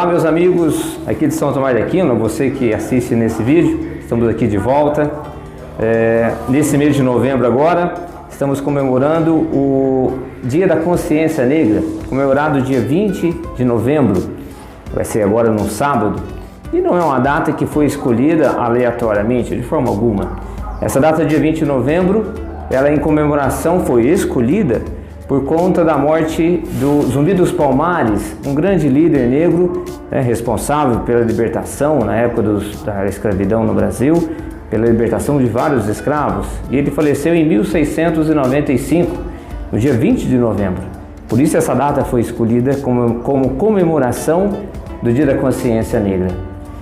Olá meus amigos aqui de São Tomás de Aquino, você que assiste nesse vídeo, estamos aqui de volta. Nesse mês de novembro agora, estamos comemorando o Dia da Consciência Negra, comemorado dia 20 de novembro, vai ser agora no sábado, e não é uma data que foi escolhida aleatoriamente, de forma alguma. Essa data, dia 20 de novembro, ela em comemoração foi escolhida por conta da morte do Zumbi dos Palmares, um grande líder negro, responsável pela libertação na época da escravidão no Brasil, pela libertação de vários escravos, e ele faleceu em 1695, no dia 20 de novembro. Por isso essa data foi escolhida como comemoração do Dia da Consciência Negra.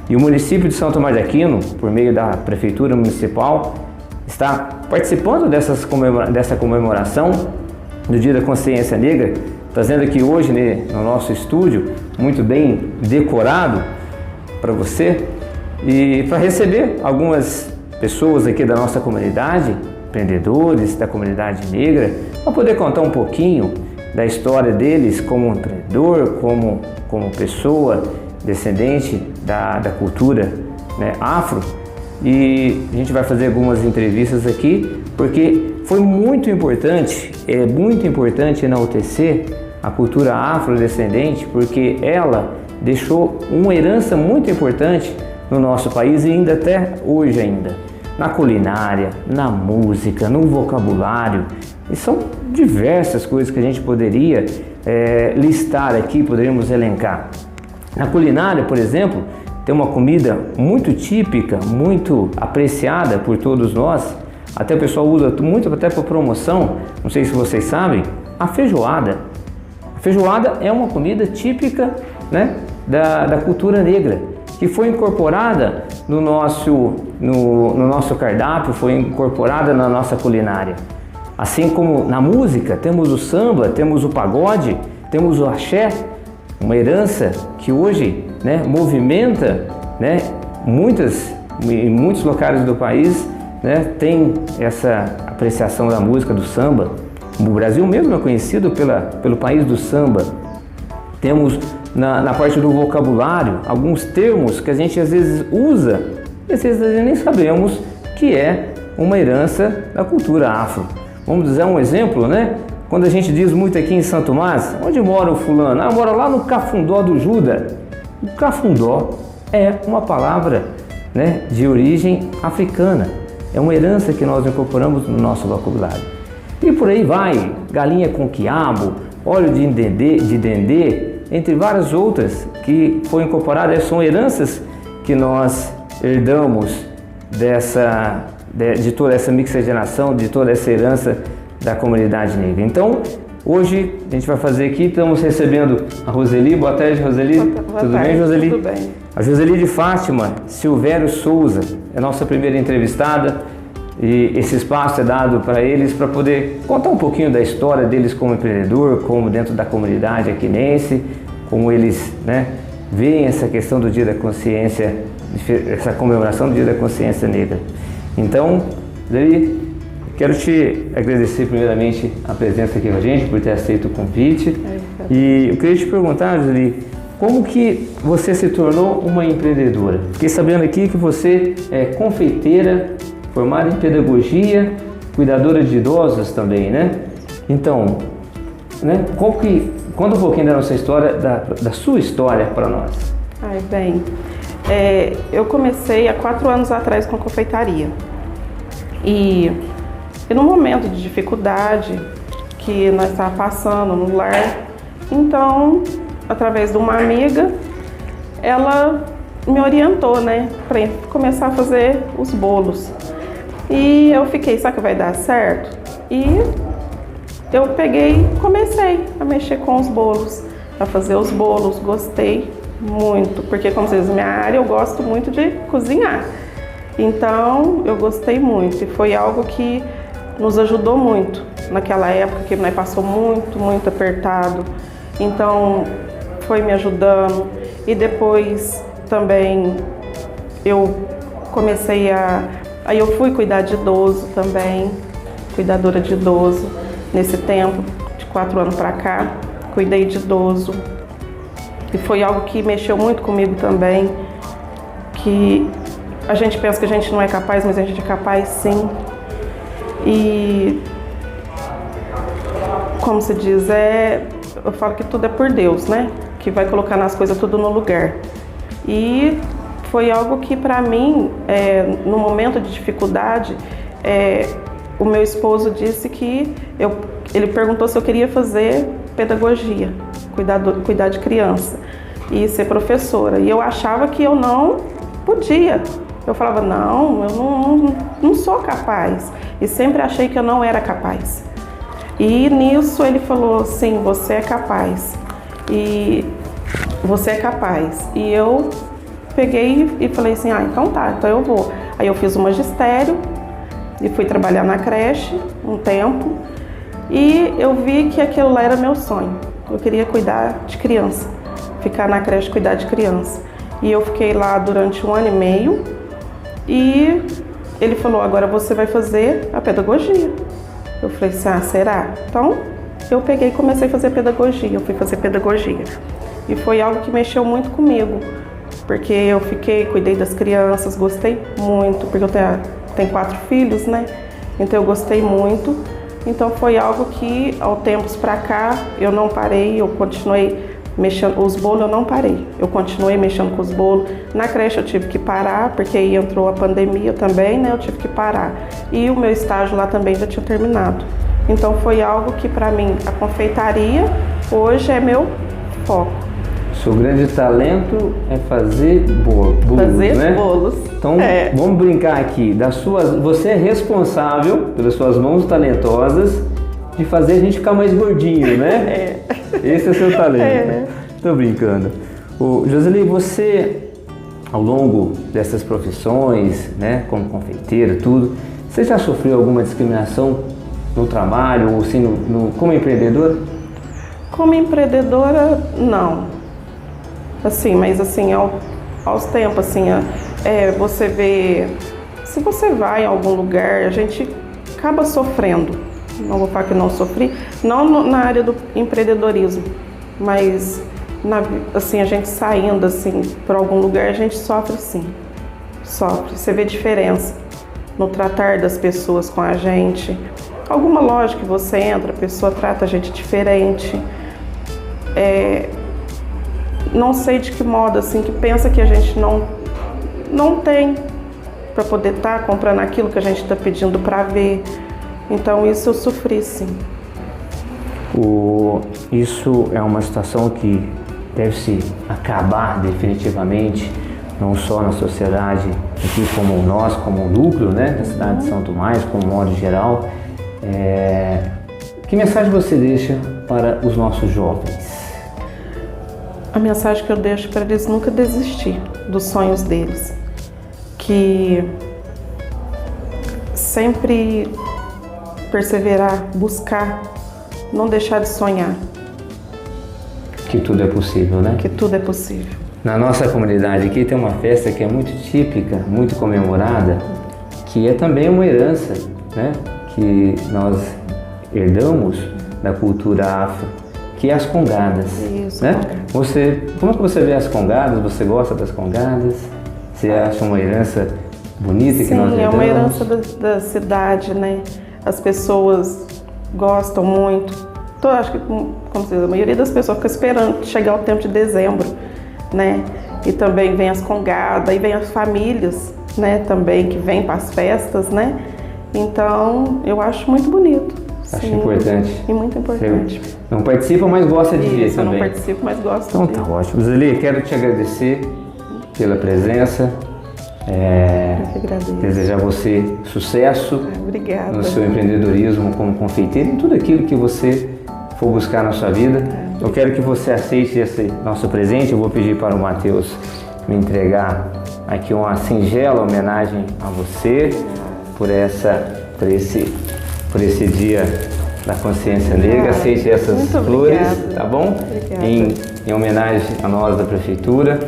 E o município de São Tomás de Aquino, por meio da Prefeitura Municipal, está participando dessa comemoração do Dia da Consciência Negra, trazendo aqui hoje no nosso estúdio, muito bem decorado para você, e para receber algumas pessoas aqui da nossa comunidade, empreendedores da comunidade negra, para poder contar um pouquinho da história deles como empreendedor, como pessoa descendente da cultura afro. E a gente vai fazer algumas entrevistas aqui, porque foi muito importante, é muito importante enaltecer a cultura afrodescendente, porque ela deixou uma herança muito importante no nosso país e ainda até hoje ainda, na culinária, na música, no vocabulário, e são diversas coisas que a gente poderia listar aqui, poderíamos elencar. Na culinária, por exemplo, tem uma comida muito típica, muito apreciada por todos nós, até o pessoal usa muito até para promoção, não sei se vocês sabem, a feijoada. A feijoada é uma comida típica da cultura negra, que foi incorporada no nosso cardápio, foi incorporada na nossa culinária. Assim como na música, temos o samba, temos o pagode, temos o axé, uma herança que hoje movimenta em muitos locais do país, tem essa apreciação da música, do samba. O Brasil mesmo é conhecido pelo país do samba. Temos na parte do vocabulário alguns termos que a gente às vezes usa e às vezes nem sabemos que é uma herança da cultura afro. Vamos dizer um exemplo, quando a gente diz muito aqui em São Tomás, onde mora o fulano? Mora lá no Cafundó do Juda. O Cafundó é uma palavra de origem africana, é uma herança que nós incorporamos no nosso vocabulário. E por aí vai, galinha com quiabo, óleo de dendê, entre várias outras que foram incorporadas, são heranças que nós herdamos de toda essa mixigenação, de toda essa herança da comunidade negra. Então, hoje a gente vai fazer aqui, estamos recebendo a Roseli. Boa tarde, Roseli. Tudo bem, Roseli? Tudo bem. A Roseli de Fátima Silvério Souza é a nossa primeira entrevistada, e esse espaço é dado para eles para poder contar um pouquinho da história deles como empreendedor, como dentro da comunidade aquinense, como eles veem essa questão do Dia da Consciência, essa comemoração do Dia da Consciência Negra. Então, Roseli, quero te agradecer primeiramente a presença aqui com a gente, por ter aceito o convite. E eu queria te perguntar, Roseli, como que você se tornou uma empreendedora? Fiquei sabendo aqui que você é confeiteira, formada em pedagogia, cuidadora de idosos também, Então, conta um pouquinho da nossa história, da sua história para nós. Eu comecei há 4 anos atrás com confeitaria. E num momento de dificuldade que nós estávamos passando no lar, então, através de uma amiga, ela me orientou, para começar a fazer os bolos. E eu fiquei, será que vai dar certo? E eu comecei a mexer com os bolos, a fazer os bolos, gostei muito, porque como vocês, minha área, eu gosto muito de cozinhar. Então, eu gostei muito e foi algo que nos ajudou muito naquela época que nós passou muito apertado. Então, foi me ajudando. E depois também eu comecei aí eu fui cuidar de idoso também, cuidadora de idoso. Nesse tempo, de 4 anos para cá, cuidei de idoso. E foi algo que mexeu muito comigo também, que a gente pensa que a gente não é capaz, mas a gente é capaz sim. E como se diz, eu falo que tudo é por Deus, né? Que vai colocando as coisas tudo no lugar. E foi algo que para mim, no momento de dificuldade, o meu esposo disse que ele perguntou se eu queria fazer pedagogia, cuidar de criança e ser professora. E eu achava que eu não podia. Eu falava, não, eu não sou capaz. E sempre achei que eu não era capaz. E nisso ele falou, sim, você é capaz. E você é capaz. E eu peguei e falei assim, então tá, então eu vou. Aí eu fiz o magistério e fui trabalhar na creche um tempo. E eu vi que aquilo lá era meu sonho. Eu queria cuidar de criança, ficar na creche, cuidar de criança. E eu fiquei lá durante 1 ano e meio. E ele falou, agora você vai fazer a pedagogia. Eu falei assim, será? Então, eu peguei e comecei a fazer pedagogia. Eu fui fazer pedagogia. E foi algo que mexeu muito comigo. Porque eu cuidei das crianças, gostei muito. Porque eu tenho 4 filhos, né? Então eu gostei muito. Então foi algo que, ao tempos pra cá, eu não parei. Eu continuei mexendo, os bolos eu não parei. Eu continuei mexendo com os bolos. Na creche eu tive que parar, porque aí entrou a pandemia também, né? Eu tive que parar. E o meu estágio lá também já tinha terminado. Então foi algo que para mim, a confeitaria hoje é meu foco. Seu grande talento é fazer bolos, fazer né? bolos. Então vamos brincar aqui. Você é responsável pelas suas mãos talentosas de fazer a gente ficar mais gordinho, né? Esse é o seu talento. Tô brincando. Joseli, você, ao longo dessas profissões, né, como confeiteira, tudo, você já sofreu alguma discriminação no trabalho ou assim, como empreendedora? Como empreendedora, não. Assim, mas assim, aos tempos, assim, você vê, se você vai a algum lugar, a gente acaba sofrendo. Não vou falar que não sofri, não na área do empreendedorismo, mas assim, a gente saindo assim para algum lugar, a gente sofre sim, sofre. Você vê diferença no tratar das pessoas com a gente. Alguma loja que você entra, a pessoa trata a gente diferente. Não sei de que modo, assim, que pensa que a gente não tem para poder estar comprando aquilo que a gente está pedindo para ver. Então isso eu sofri sim. Isso é uma situação que deve se acabar definitivamente, não só na sociedade aqui como nós, como o núcleo, né, da cidade de São Tomás, como modo geral. Que mensagem você deixa para os nossos jovens? A mensagem que eu deixo para eles nunca desistir dos sonhos deles. Que sempre perseverar, buscar, não deixar de sonhar. Que tudo é possível, né? Que tudo é possível. Na nossa comunidade aqui tem uma festa que é muito típica, muito comemorada, que é também uma herança, né? Que nós herdamos da cultura afro, que é as congadas. Isso, né? Como é que você vê as congadas? Você gosta das congadas? Você acha uma herança bonita que nós herdamos? Sim, é uma herança da cidade, né? As pessoas gostam muito. Então, acho que, como se diz, a maioria das pessoas fica esperando chegar o tempo de dezembro, né? E também vem as congadas, e vem as famílias, né? Também que vêm para as festas, né? Então, eu acho muito bonito. Acho importante. E muito importante. Você não participa, mas gosta de ver também. Eu não participo, mas gosto. Então tá ótimo. Joseli, quero te agradecer pela presença. Eu que agradeço. Desejar a você sucesso no seu empreendedorismo como confeiteiro e tudo aquilo que você for buscar na sua vida. Eu quero que você aceite esse nosso presente. Eu vou pedir para o Matheus me entregar aqui uma singela homenagem a você por esse dia da consciência negra. Aceite essas flores, tá bom? Em homenagem a nós da prefeitura,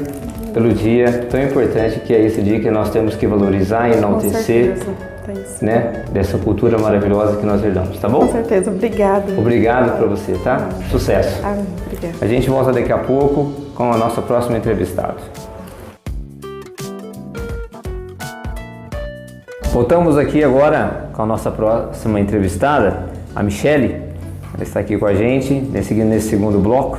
pelo dia tão importante que é esse dia que nós temos que valorizar e enaltecer para isso. né? Dessa cultura maravilhosa que nós herdamos, tá bom? Com certeza, obrigada. Obrigado para você, tá? Sucesso. Obrigada. A gente volta daqui a pouco com a nossa próxima entrevistada. Voltamos aqui agora com a nossa próxima entrevistada, a Michele. Ela está aqui com a gente, nesse segundo bloco.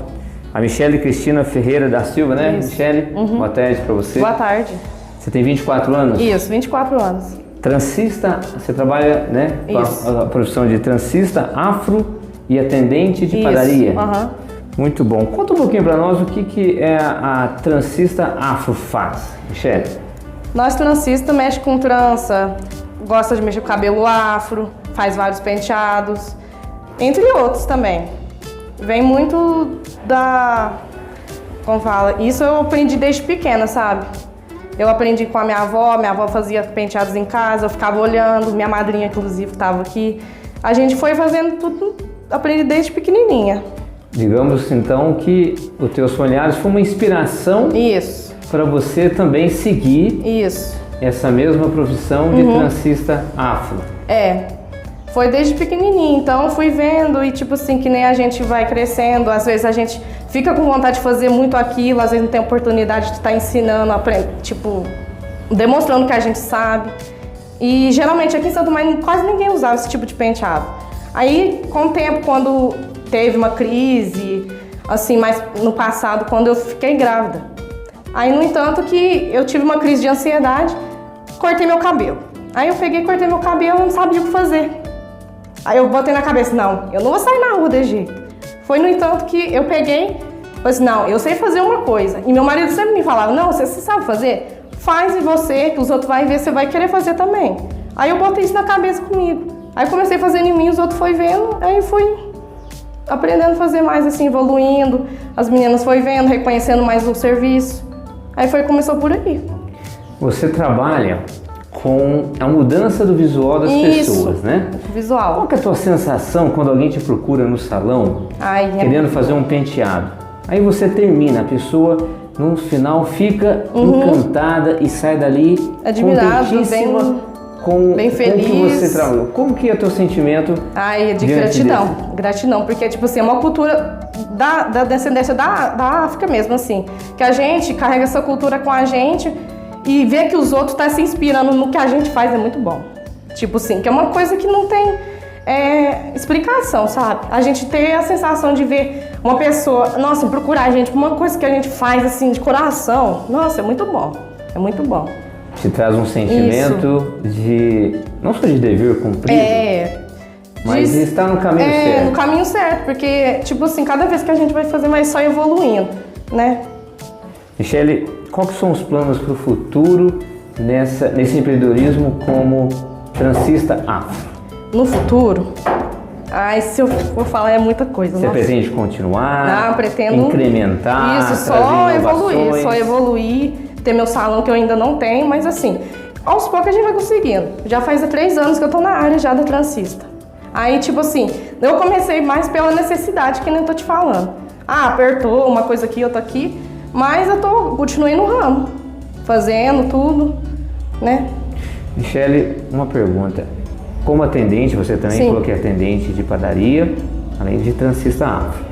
A Michele Cristina Ferreira da Silva, né? Isso. Michele, boa tarde para você. Boa tarde. Você tem 24 anos? Isso, 24 anos. Transista, você trabalha, né? Isso. Com a profissão de transista, afro e atendente de padaria. Aham. Muito bom. Conta um pouquinho para nós o que é a transista afro faz, Michele. Nós transistas mexe com trança, gosta de mexer com cabelo afro, faz vários penteados, entre outros também. Vem muito como fala, isso eu aprendi desde pequena, sabe? Eu aprendi com a minha avó fazia penteados em casa, eu ficava olhando, minha madrinha inclusive estava aqui. A gente foi fazendo tudo, aprendi desde pequenininha. Digamos então que os teus familiares foi uma inspiração Isso. para você também seguir Isso. essa mesma profissão de transista afro. Foi desde pequenininho, então fui vendo e tipo assim, que nem a gente vai crescendo, às vezes a gente fica com vontade de fazer muito aquilo, às vezes não tem oportunidade de estar ensinando, tipo, demonstrando que a gente sabe. E geralmente aqui em Santo Tomé quase ninguém usava esse tipo de penteado. Aí com o tempo, quando teve uma crise, assim, mais no passado, quando eu fiquei grávida. Aí, no entanto, que eu tive uma crise de ansiedade, cortei meu cabelo. Aí eu peguei, cortei meu cabelo e não sabia o que fazer. Aí eu botei na cabeça, não, eu não vou sair na rua desse jeito. Foi, no entanto, que eu peguei, falei assim, não, eu sei fazer uma coisa. E meu marido sempre me falava, não, você sabe fazer? Faz e você, que os outros vão ver, você vai querer fazer também. Aí eu botei isso na cabeça comigo. Aí comecei fazendo em mim, os outros foram vendo, aí fui aprendendo a fazer mais, assim, evoluindo. As meninas foram vendo, reconhecendo mais o serviço. Aí começou por aí. Você trabalha com a mudança do visual das pessoas, né? Visual. Qual que é a tua sensação quando alguém te procura no salão querendo fazer um penteado? Aí você termina, a pessoa no final fica encantada e sai dali admirado, bem feliz. Com que você trabalhou. Como que é o teu sentimento? De gratidão. Gratidão, porque tipo assim, é uma cultura da descendência da África mesmo, assim. Que a gente carrega essa cultura com a gente e ver que os outros estão se inspirando no que a gente faz é muito bom. Tipo assim, que é uma coisa que não tem explicação, sabe? A gente ter a sensação de ver uma pessoa, nossa, procurar a gente por uma coisa que a gente faz assim de coração, nossa, é muito bom. É muito bom. Te traz um sentimento de, não só de dever cumprido, mas de estar no caminho certo. No caminho certo, porque, tipo assim, cada vez que a gente vai fazer, vai só evoluindo, né? Michele, quais são os planos para o futuro nesse empreendedorismo como transista afro? No futuro? Se eu for falar é muita coisa. Você pretende continuar? Pretendo incrementar? Isso, só evoluir, ter meu salão que eu ainda não tenho, mas assim, aos poucos a gente vai conseguindo. Já faz 3 anos que eu tô na área já da transista. Aí, tipo assim, eu comecei mais pela necessidade, que nem eu tô te falando. Apertou uma coisa aqui, outra aqui, mas eu continuei no ramo, fazendo tudo, né? Michele, uma pergunta. Como atendente, você também falou que é atendente de padaria, além de transista afro.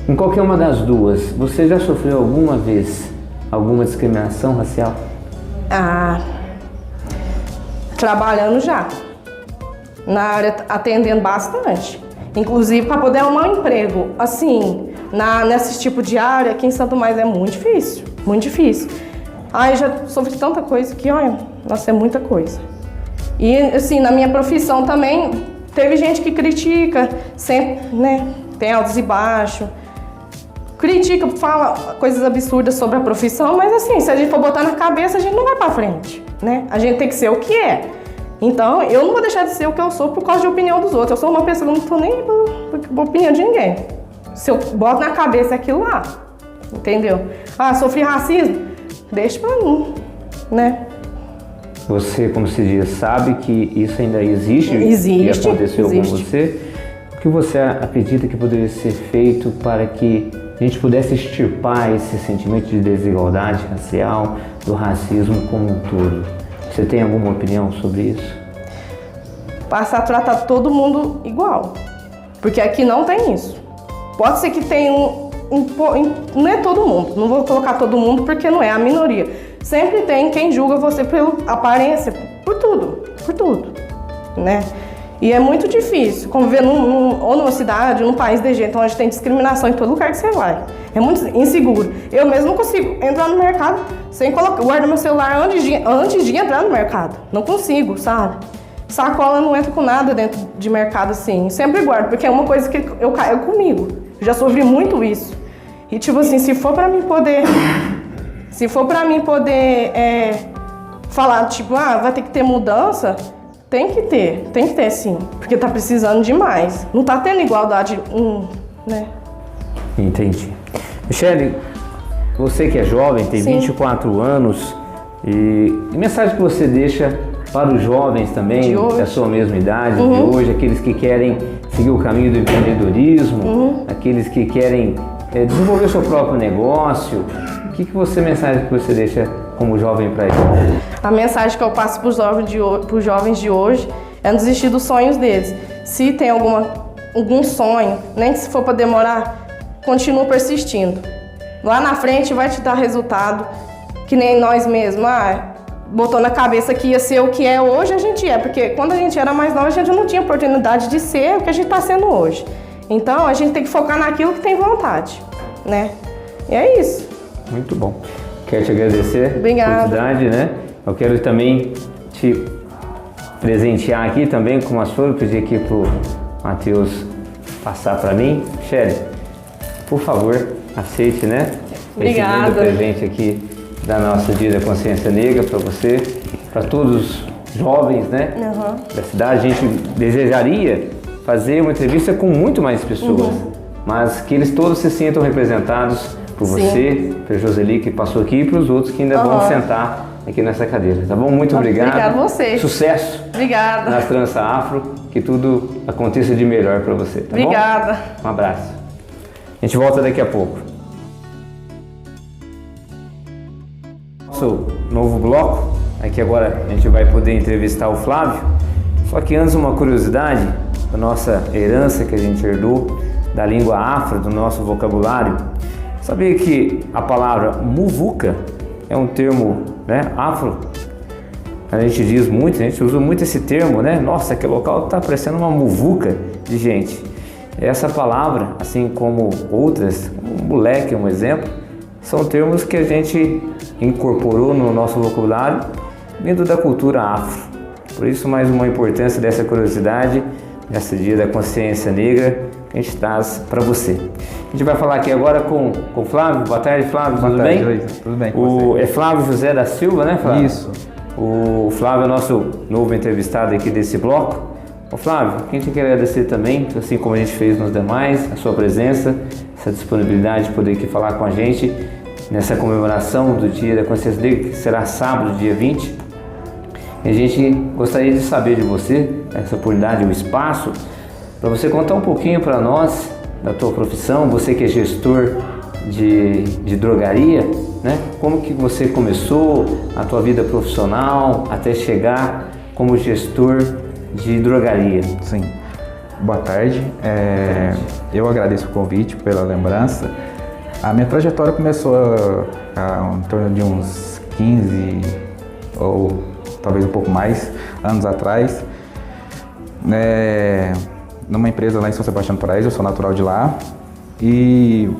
Em qualquer uma das duas, você já sofreu alguma vez alguma discriminação racial? Trabalhando já. Na área, atendendo bastante. Inclusive, para poder arrumar um emprego, assim, nesse tipo de área, aqui em Santo Tomé é muito difícil. Muito difícil. Já sofri tanta coisa que, olha, nossa, é muita coisa. E, assim, na minha profissão também, teve gente que critica, sempre, né? Tem altos e baixos. Critica, fala coisas absurdas sobre a profissão, mas assim, se a gente for botar na cabeça, a gente não vai pra frente, né? A gente tem que ser o que é. Então, eu não vou deixar de ser o que eu sou por causa de opinião dos outros. Eu sou uma pessoa que não tô nem por opinião de ninguém. Se eu boto na cabeça aquilo lá, entendeu? Sofri racismo? Deixa pra mim, né? Você, como se diz, sabe que isso ainda existe e aconteceu com você. O que você acredita que poderia ser feito para que a gente pudesse extirpar esse sentimento de desigualdade racial, do racismo como um todo? Você tem alguma opinião sobre isso? passar a tratar todo mundo igual. Porque aqui não tem isso. Pode ser que tenha não é todo mundo, não vou colocar todo mundo porque não é a minoria. Sempre tem quem julga você pela aparência, por tudo, né? E é muito difícil conviver ou numa cidade, ou num país de jeito onde tem discriminação em todo lugar que você vai. É muito inseguro. Eu mesmo não consigo entrar no mercado sem guardar meu celular antes de entrar no mercado. Não consigo, sabe? Sacola não entra com nada dentro de mercado assim. Sempre guardo, porque é uma coisa que eu caio comigo. Eu já sofri muito isso. E tipo assim, se for pra mim poder falar, tipo, vai ter que ter mudança, tem que ter sim, porque tá precisando demais. Não tá tendo igualdade, né? Entendi. Michele, você que é jovem, tem Sim. 24 anos, e mensagem que você deixa para os jovens também, da sua mesma idade, de hoje, aqueles que querem seguir o caminho do empreendedorismo, aqueles que querem desenvolver seu próprio negócio, mensagem que você deixa como jovem para eles? A mensagem que eu passo para os jovens de hoje é não desistir dos sonhos deles. Se tem algum sonho, nem que se for para demorar, continua persistindo. Lá na frente vai te dar resultado, que nem nós mesmos. Botou na cabeça que ia ser o que é hoje, a gente é. Porque quando a gente era mais nova, a gente não tinha oportunidade de ser o que a gente está sendo hoje. Então, a gente tem que focar naquilo que tem vontade, né? E é isso. Muito bom. Quero te agradecer. Obrigada. A oportunidade, né? Eu quero também te presentear aqui também com umas flores, pedir aqui pro Matheus passar para mim. Michele, por favor, aceite, né? Obrigada. Esse lindo presente aqui da nossa Dia da Consciência Negra para você, para todos os jovens, né? Da cidade. A gente desejaria fazer uma entrevista com muito mais pessoas, mas que eles todos se sintam representados por você, pela Joseli que passou aqui e para os outros que ainda vão sentar aqui nessa cadeira, tá bom? Muito obrigado. Obrigada a você. Sucesso. Obrigada. Na Trança Afro, que tudo aconteça de melhor para você, tá Obrigada. bom? Um abraço. A gente volta daqui a pouco. Nosso novo bloco, aqui agora a gente vai poder entrevistar o Flávio, só que antes uma curiosidade da nossa herança que a gente herdou, da língua afro, do nosso vocabulário. Sabia que a palavra muvuca é um termo, né, afro? A gente diz muito, a gente usa muito esse termo, né? Nossa, aquele local está parecendo uma muvuca de gente. Essa palavra, assim como outras, como moleque é um exemplo, são termos que a gente incorporou no nosso vocabulário vindo da cultura afro. Por isso, mais uma importância dessa curiosidade, nesse Dia da Consciência Negra, que a gente traz para você. A gente vai falar aqui agora com o Flávio. Boa tarde, Flávio, tudo bem? Boa tarde, tudo bem com você? É Flávio José da Silva, né, Flávio? Isso. O Flávio é nosso novo entrevistado aqui desse bloco. Ô Flávio, a gente quer agradecer também, assim como a gente fez nos demais, a sua presença, essa disponibilidade de poder aqui falar com a gente nessa comemoração do Dia da Consciência Negra, que será sábado, dia 20. E a gente gostaria de saber de você, essa oportunidade, o espaço, para você contar um pouquinho para nós da tua profissão, você que é gestor de drogaria, né? Como que você começou a tua vida profissional até chegar como gestor de drogaria? Sim. Boa tarde. Eu agradeço o convite, pela lembrança. A minha trajetória começou em torno de uns 15 ou talvez um pouco mais anos atrás, numa empresa lá em São Sebastião do Paraíso. Eu sou natural de lá e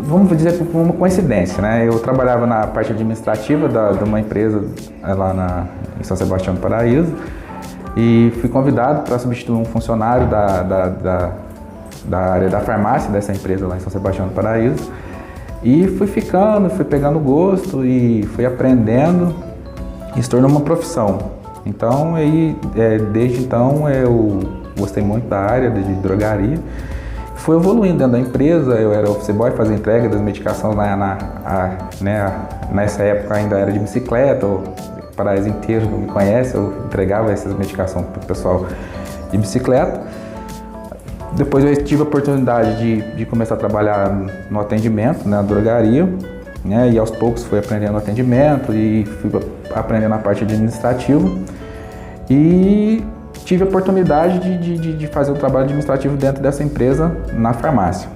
vamos dizer por uma coincidência, né? Eu trabalhava na parte administrativa de uma empresa lá em São Sebastião do Paraíso e fui convidado para substituir um funcionário da área da farmácia dessa empresa lá em São Sebastião do Paraíso. E fui pegando gosto e fui aprendendo e se tornou uma profissão. Então, desde então, eu gostei muito da área de drogaria. Fui evoluindo dentro da empresa, eu era office boy, fazia entrega das medicações nessa época ainda era de bicicleta, o Paraíso inteiro que me conhece, eu entregava essas medicações para o pessoal de bicicleta. Depois eu tive a oportunidade de começar a trabalhar no atendimento, na drogaria, né, e aos poucos fui aprendendo o atendimento e fui aprendendo a parte administrativa. E tive a oportunidade de fazer o trabalho administrativo dentro dessa empresa na farmácia.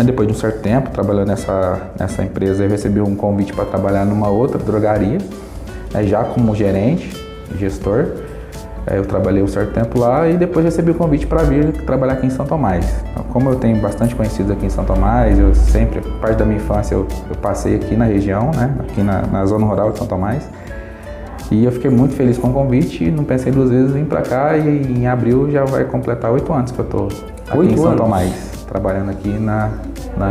Depois de um certo tempo, trabalhando nessa empresa, eu recebi um convite para trabalhar numa outra drogaria, já como gerente, gestor. Eu trabalhei um certo tempo lá e depois recebi o convite para vir trabalhar aqui em São Tomás. Então, como eu tenho bastante conhecidos aqui em São Tomás, eu sempre, parte da minha infância, eu passei aqui na região, né, aqui na zona rural de São Tomás. E eu fiquei muito feliz com o convite, não pensei duas vezes em vir para cá e em abril já vai completar 8 anos que eu estou aqui em São Tomás, trabalhando aqui na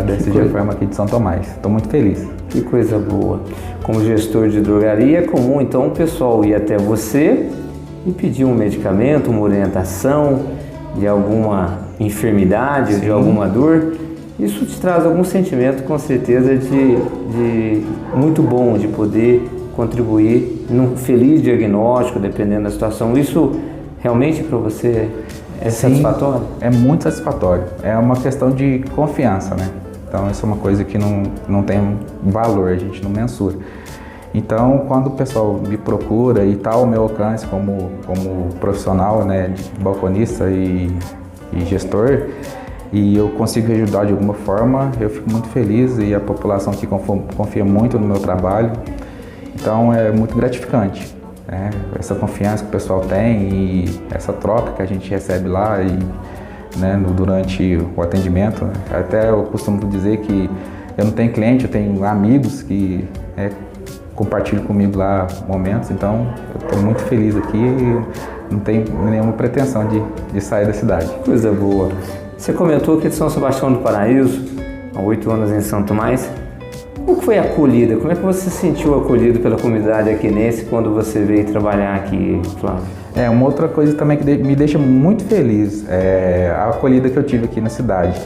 DSG Pharma aqui de São Tomás. Estou muito feliz. Que coisa boa. Como gestor de drogaria, é comum então o pessoal ir até você e pedir um medicamento, uma orientação de alguma enfermidade, sim, de alguma dor. Isso te traz algum sentimento, com certeza, de muito bom, de poder contribuir num feliz diagnóstico, dependendo da situação. Isso realmente para você é satisfatório? É muito satisfatório. É uma questão de confiança, né? Então, isso é uma coisa que não tem valor, a gente não mensura. Então, quando o pessoal me procura e está ao meu alcance como profissional, né, de balconista e gestor, e eu consigo ajudar de alguma forma, eu fico muito feliz e a população aqui confia muito no meu trabalho. Então, é muito gratificante, né? Essa confiança que o pessoal tem e essa troca que a gente recebe lá e, né, durante o atendimento. Até eu costumo dizer que eu não tenho cliente, eu tenho amigos que compartilham comigo lá momentos, então eu estou muito feliz aqui e não tenho nenhuma pretensão de sair da cidade. Coisa boa. Você comentou que de São Sebastião do Paraíso, há 8 anos em São Tomás. Como foi a acolhida? Como é que você se sentiu acolhido pela comunidade aquinense quando você veio trabalhar aqui, Flávio? Uma outra coisa também que me deixa muito feliz é a acolhida que eu tive aqui na cidade.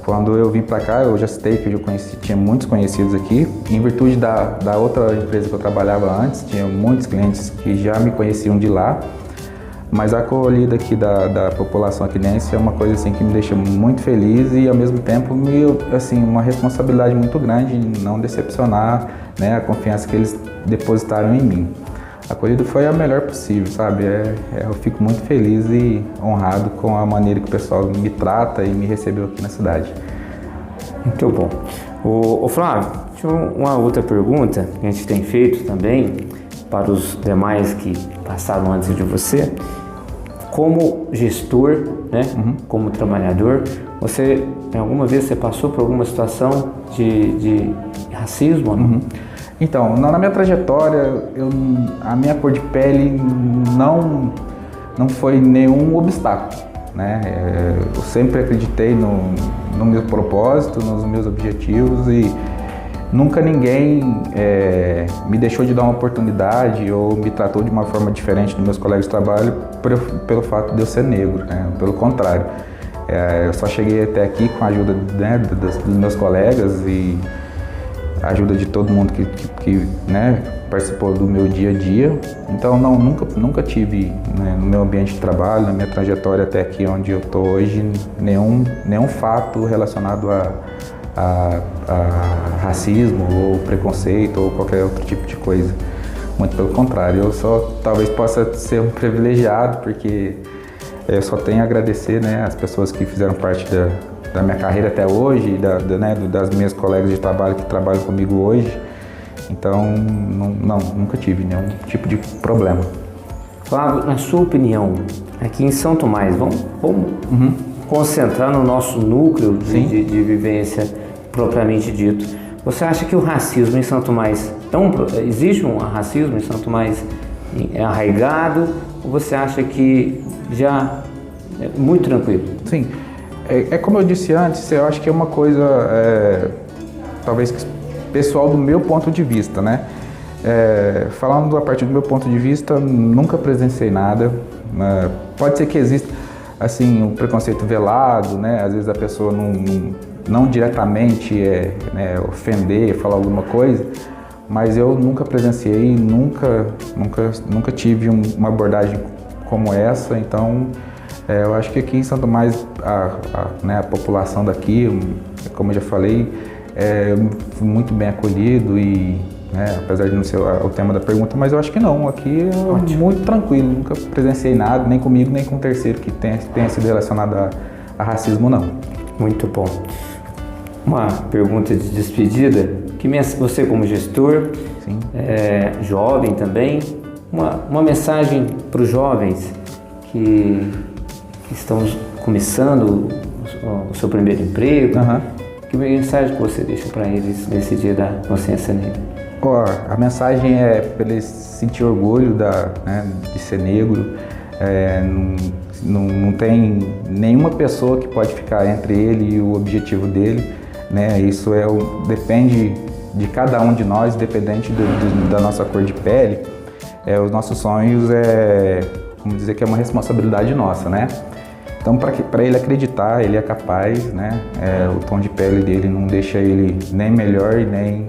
Quando eu vim para cá, eu já citei que eu tinha muitos conhecidos aqui. Em virtude da outra empresa que eu trabalhava antes, tinha muitos clientes que já me conheciam de lá. Mas a acolhida aqui da população aquinense é uma coisa assim que me deixa muito feliz e ao mesmo tempo uma responsabilidade muito grande em não decepcionar, né, a confiança que eles depositaram em mim. A acolhida foi a melhor possível, sabe? Eu fico muito feliz e honrado com a maneira que o pessoal me trata e me recebeu aqui na cidade. Muito bom. O Flávio, tinha uma outra pergunta que a gente tem feito também para os demais que passaram antes de você. Como gestor, né? Como trabalhador, alguma vez você passou por alguma situação de racismo? Não? Então, na minha trajetória, a minha cor de pele não foi nenhum obstáculo, né? Eu sempre acreditei no meu propósito, nos meus objetivos e nunca ninguém me deixou de dar uma oportunidade ou me tratou de uma forma diferente dos meus colegas de trabalho pelo fato de eu ser negro, né? Pelo contrário. Eu só cheguei até aqui com a ajuda, né, dos meus colegas e a ajuda de todo mundo que né, participou do meu dia a dia. Então nunca tive, né, no meu ambiente de trabalho, na minha trajetória até aqui onde eu estou hoje, nenhum fato relacionado a racismo ou preconceito ou qualquer outro tipo de coisa. Muito pelo contrário, eu só talvez possa ser um privilegiado porque eu só tenho a agradecer, né, as pessoas que fizeram parte da minha carreira até hoje, né, das minhas colegas de trabalho que trabalham comigo hoje. Então, nunca tive nenhum tipo de problema. Flávio, na sua opinião, aqui em São Tomás, vamos concentrar no nosso núcleo de vivência propriamente dito. Você acha que o racismo em São Tomás, existe um racismo em São Tomás arraigado, ou você acha que já é muito tranquilo? Sim. Como eu disse antes, eu acho que é uma coisa, talvez pessoal do meu ponto de vista, né? Falando a partir do meu ponto de vista, nunca presenciei nada. Pode ser que exista, assim, um preconceito velado, né? Às vezes a pessoa não diretamente né, ofender, falar alguma coisa, mas eu nunca presenciei, nunca tive uma abordagem como essa, então eu acho que aqui em São Tomás, né, a população daqui, como eu já falei, eu fui muito bem acolhido e né? Apesar de não ser o tema da pergunta, mas eu acho que não. Aqui é muito tranquilo, nunca presenciei nada, nem comigo, nem com um terceiro que tenha sido relacionado a racismo, não. Muito bom. Uma pergunta de despedida, que você como gestor, Sim. Jovem também, uma mensagem para os jovens que estão começando o seu primeiro emprego, que mensagem que você deixa para eles nesse dia da consciência negra? A mensagem é para eles sentir orgulho de ser negro. Não tem nenhuma pessoa que pode ficar entre ele e o objetivo dele, né? Isso depende de cada um de nós, independente da nossa cor de pele. Os nossos sonhos vamos dizer que é uma responsabilidade nossa, né? Então, para ele acreditar, ele é capaz, né? O tom de pele dele não deixa ele nem melhor e nem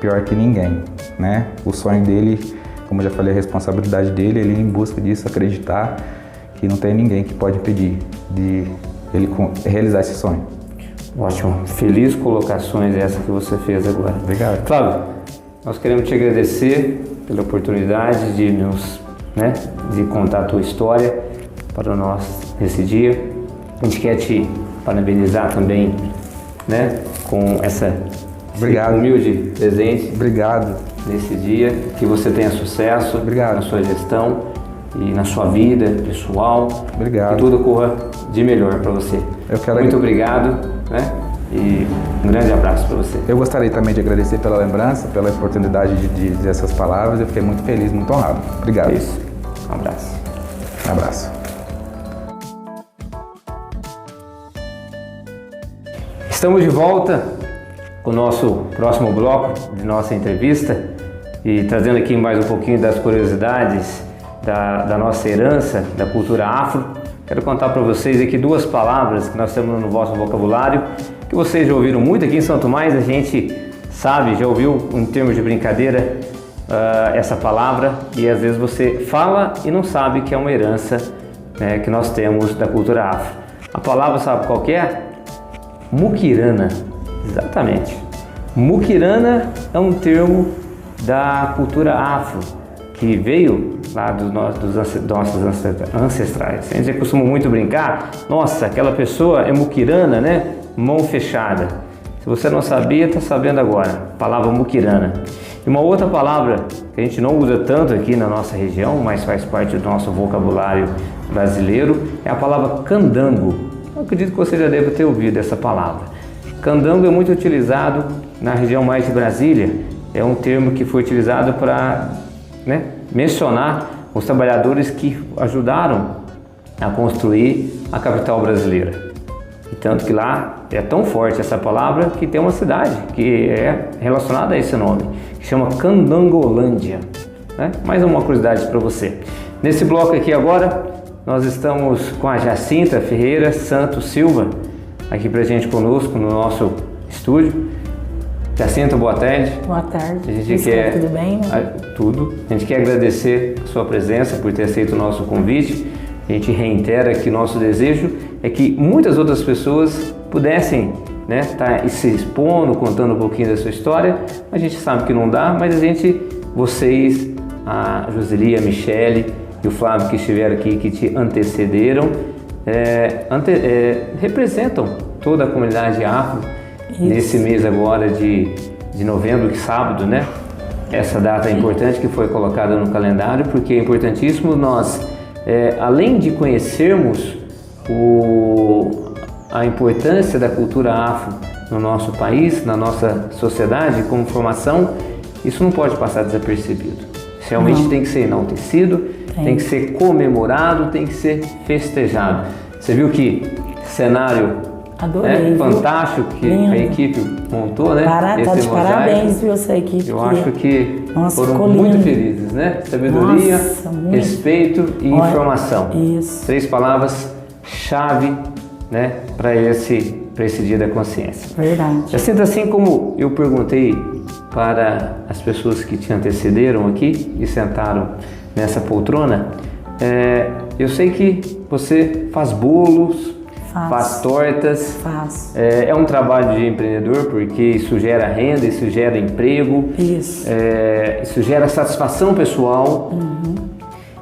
pior que ninguém, né? O sonho dele, como eu já falei, a responsabilidade dele, ele ir em busca disso, acreditar que não tem ninguém que pode impedir de ele realizar esse sonho. Ótimo. Feliz colocações essa que você fez agora. Obrigado. Flávio, nós queremos te agradecer pela oportunidade de contar a tua história para nós nesse dia. A gente quer te parabenizar também, né, com esse humilde presente. Obrigado. Nesse dia, que você tenha sucesso. Obrigado. Na sua gestão e na sua vida pessoal. Obrigado. Que tudo corra de melhor para você. Muito obrigado, né? E um grande abraço para você. Eu gostaria também de agradecer pela lembrança, pela oportunidade de dizer essas palavras. Eu fiquei muito feliz, muito honrado. Obrigado. Isso. Um abraço. Um abraço. Estamos de volta com o nosso próximo bloco de nossa entrevista e trazendo aqui mais um pouquinho das curiosidades da nossa herança, da cultura afro. Quero contar para vocês aqui duas palavras que nós temos no vosso vocabulário, que vocês já ouviram muito aqui em São Tomás. A gente sabe, já ouviu em termos de brincadeira essa palavra, e às vezes você fala e não sabe que é uma herança, né, que nós temos da cultura afro. A palavra, sabe qual que é? Muquirana. Exatamente. Muquirana é um termo da cultura afro, que veio lá dos nossos ancestrais. A gente costuma muito brincar, nossa, aquela pessoa é muquirana, né? Mão fechada. Se você não sabia, está sabendo agora. Palavra muquirana. E uma outra palavra que a gente não usa tanto aqui na nossa região, mas faz parte do nosso vocabulário brasileiro, é a palavra candango. Eu acredito que você já deve ter ouvido essa palavra. Candango é muito utilizado na região mais de Brasília. É um termo que foi utilizado para, né, mencionar os trabalhadores que ajudaram a construir a capital brasileira. E tanto que lá é tão forte essa palavra que tem uma cidade que é relacionada a esse nome, que chama Candangolândia, né? Mais uma curiosidade para você. Nesse bloco aqui agora, nós estamos com a Jacinta Ferreira Santos Silva, aqui presente conosco no nosso estúdio. Jacinta, boa tarde. Boa tarde. A gente quer... Tudo bem? Tudo. A gente quer agradecer a sua presença, por ter aceito o nosso convite. A gente reitera que nosso desejo é que muitas outras pessoas pudessem, né, estar se expondo, contando um pouquinho da sua história. A gente sabe que não dá, mas vocês, a Joseli, a Michele e o Flávio que estiveram aqui, que te antecederam, representam toda a comunidade afro. Isso. Nesse mês agora de novembro, que sábado, né? Essa data é importante que foi colocada no calendário, porque é importantíssimo nós, além de conhecermos a importância da cultura afro no nosso país, na nossa sociedade, como formação, isso não pode passar desapercebido. Isso realmente tem que ser enaltecido, tem que ser comemorado, tem que ser festejado. Você viu que cenário... Adorei, fantástico que a equipe montou, né? Tá de parabéns, viu, essa equipe. Eu acho que foram muito felizes, né? Sabedoria, respeito e informação. Isso. 3 palavras-chave, né, para esse dia da consciência. Verdade. Assim como eu perguntei para as pessoas que te antecederam aqui e sentaram nessa poltrona, eu sei que você faz bolos, faz tortas. Faço. É um trabalho de empreendedor porque isso gera renda, isso gera emprego. Isso. Isso gera satisfação pessoal.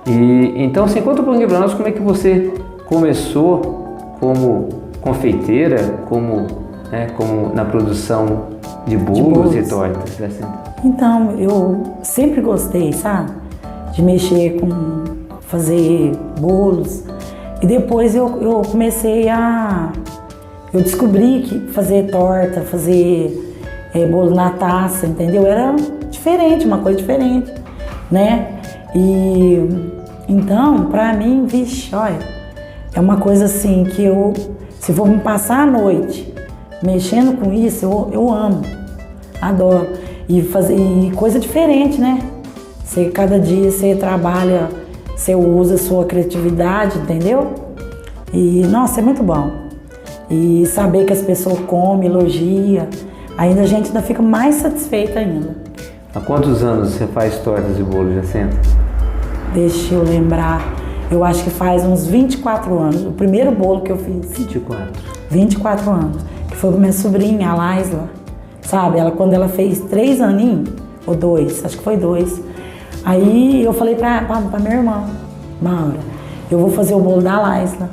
E então, assim, conta um pouquinho para nós como é que você começou como confeiteira, como na produção de bolos e tortas. Assim. Então, eu sempre gostei, sabe? De mexer com fazer bolos. E depois eu comecei eu descobri que fazer torta, fazer bolo na taça, entendeu? Era diferente, uma coisa diferente, né? E então, pra mim, vixe, olha, é uma coisa assim que se for me passar a noite mexendo com isso, eu amo, adoro. E coisa diferente, né? Cada dia você trabalha, você usa a sua criatividade, entendeu? E, nossa, é muito bom. E saber que as pessoas comem, elogiam, ainda a gente ainda fica mais satisfeita ainda. Há quantos anos você faz tortas e bolos, Jacinta? Deixa eu lembrar, eu acho que faz uns 24 anos, o primeiro bolo que eu fiz. 24 anos, que foi com minha sobrinha, a Laisla, sabe? Quando ela fez 3 aninhos, ou 2, acho que foi 2. Aí eu falei pra minha irmã, Maura, eu vou fazer o bolo da Laisla.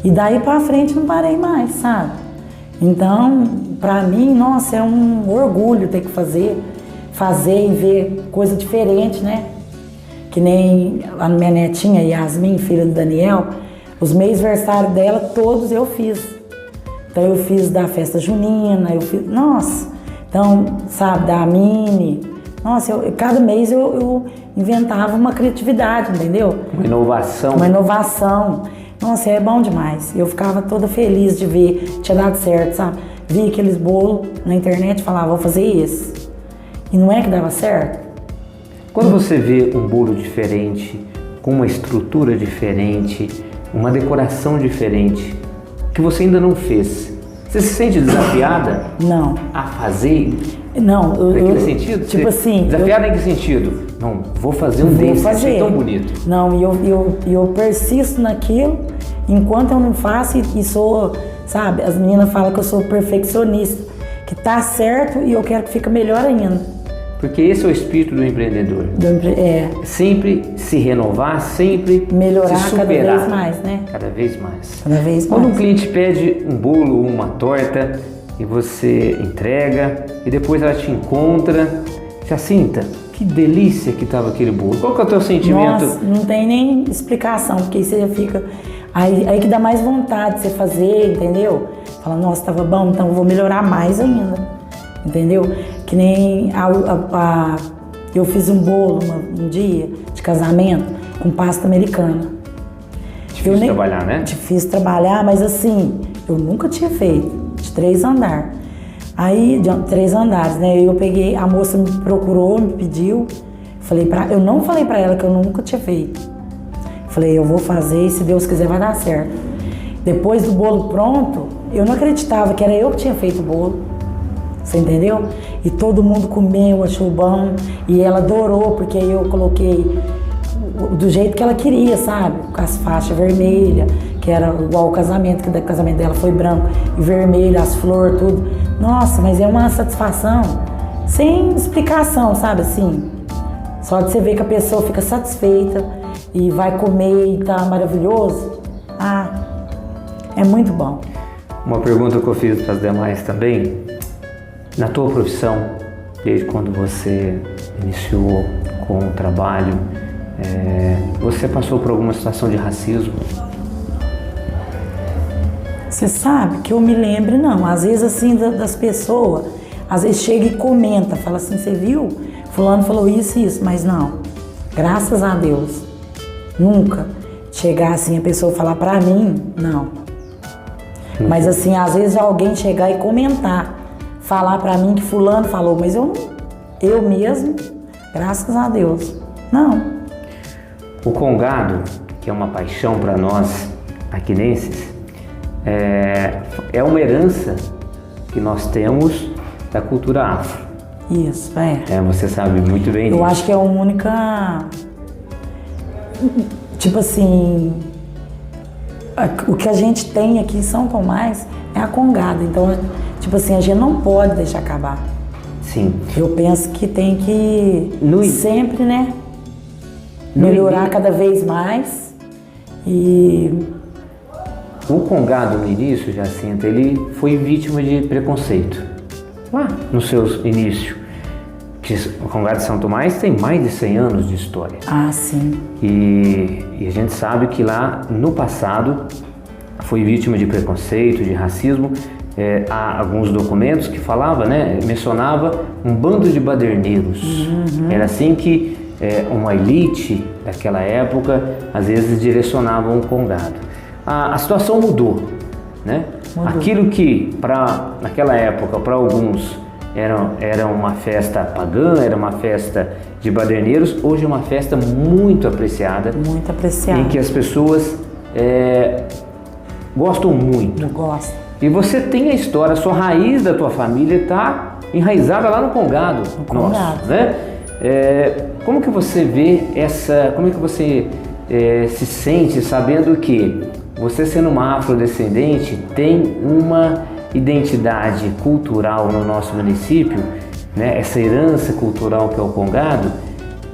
E daí pra frente não parei mais, sabe? Então, pra mim, nossa, é um orgulho ter que fazer e ver coisa diferente, né? Que nem a minha netinha Yasmin, filha do Daniel, os mêsversários dela, todos eu fiz. Então eu fiz da festa junina, nossa, então, sabe, da Mini. Nossa, cada mês eu inventava uma criatividade, entendeu? Uma inovação. Uma inovação. Nossa, é bom demais. Eu ficava toda feliz de ver, tinha dado certo, sabe? Vi aqueles bolos na internet e falava, vou fazer esse. E não é que dava certo? Quando você vê um bolo diferente, com uma estrutura diferente, uma decoração diferente, que você ainda não fez, você se sente desafiada? Não. A fazer? Não. Naquele sentido? Tipo assim... Desafiada em que sentido? Não, vou fazer um desse, assim, tão bonito. Não, e eu persisto naquilo, enquanto eu não faço e sou, sabe, as meninas falam que eu sou perfeccionista, que tá certo e eu quero que fique melhor ainda. Porque esse é o espírito do empreendedor. Sempre se renovar, sempre melhorar se superar. Cada vez mais, né? Cada vez mais. Cada vez mais. Quando um cliente pede um bolo ou uma torta e você entrega e depois ela te encontra, Jacinta, que delícia que estava aquele bolo. Qual que é o teu sentimento? Nossa, não tem nem explicação, porque aí você fica... Aí que dá mais vontade de você fazer, entendeu? Fala, nossa, estava bom, então eu vou melhorar mais ainda. Entendeu? Que nem eu fiz um bolo um dia de casamento com pasta americana. Difícil trabalhar, né? Difícil trabalhar, mas assim, eu nunca tinha feito, de 3 andares. Aí, de 3 andares, né? Eu peguei, a moça me procurou, me pediu, eu não falei pra ela que eu nunca tinha feito. Falei, eu vou fazer e se Deus quiser vai dar certo. Depois do bolo pronto, eu não acreditava que era eu que tinha feito o bolo. Você entendeu? E todo mundo comeu, achou bom. E ela adorou, porque eu coloquei do jeito que ela queria, sabe? Com as faixas vermelhas, que era igual o casamento, que o casamento dela foi branco e vermelho, as flores, tudo. Nossa, mas é uma satisfação sem explicação, sabe assim? Só de você ver que a pessoa fica satisfeita e vai comer e tá maravilhoso. Ah, é muito bom. Uma pergunta que eu fiz para as demais também. Na tua profissão, desde quando você iniciou com o trabalho, você passou por alguma situação de racismo? Você sabe que eu me lembro, não. Às vezes, assim, das pessoas, às vezes chega e comenta, fala assim, você viu? Fulano falou isso e isso, mas não. Graças a Deus, nunca chegar assim, a pessoa falar pra mim, não. Mas assim, às vezes alguém chegar e comentar, falar pra mim que fulano falou, mas eu mesmo, graças a Deus, não. O congado, que é uma paixão para nós aquinenses, é uma herança que nós temos da cultura afro. Isso, você sabe muito bem disso. Eu acho que é a única, tipo assim, o que a gente tem aqui em São Tomás é a congada. Então, tipo assim, a gente não pode deixar acabar. Sim. Eu penso que tem que sempre, né, melhorar cada vez mais. E o congado no início, Jacinta, ele foi vítima de preconceito lá nos seus inícios. O Congado de São Tomás tem mais de 100 anos de história. Ah, sim. E a gente sabe que lá no passado foi vítima de preconceito, de racismo. Há alguns documentos que falava, né, mencionava um bando de baderneiros. Era assim que uma elite daquela época às vezes direcionava um congado. A situação mudou, né? Mudou. Aquilo que naquela época para alguns era uma festa pagã, era uma festa de baderneiros, hoje é uma festa muito apreciada. Muito apreciada. Em que as pessoas gostam muito. Gostam. E você tem a história, a sua raiz da tua família está enraizada lá no congado. Nosso, né? Como que você vê como é que você se sente sabendo que você, sendo uma afrodescendente, tem uma identidade cultural no nosso município, né? Essa herança cultural que é o congado,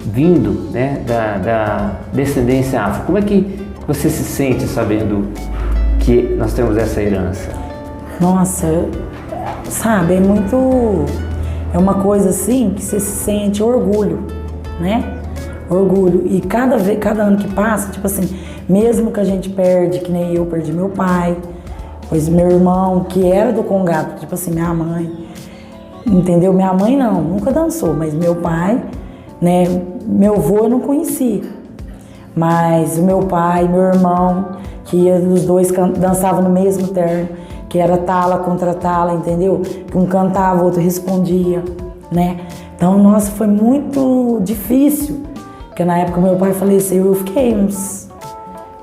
vindo, né, da descendência afro. Como é que você se sente sabendo que nós temos essa herança? Nossa, sabe, é uma coisa assim que você se sente orgulho, né? Orgulho. E cada ano que passa, tipo assim, mesmo que a gente perde, que nem eu perdi meu pai, pois meu irmão, que era do congado, tipo assim, minha mãe, entendeu? Minha mãe não, nunca dançou, mas meu pai, né? Meu avô eu não conheci, mas o meu pai, meu irmão, que os dois dançavam no mesmo terno, que era tala contra tala, entendeu? Que um cantava, o outro respondia, né? Então, nossa, foi muito difícil, porque na época meu pai faleceu, eu fiquei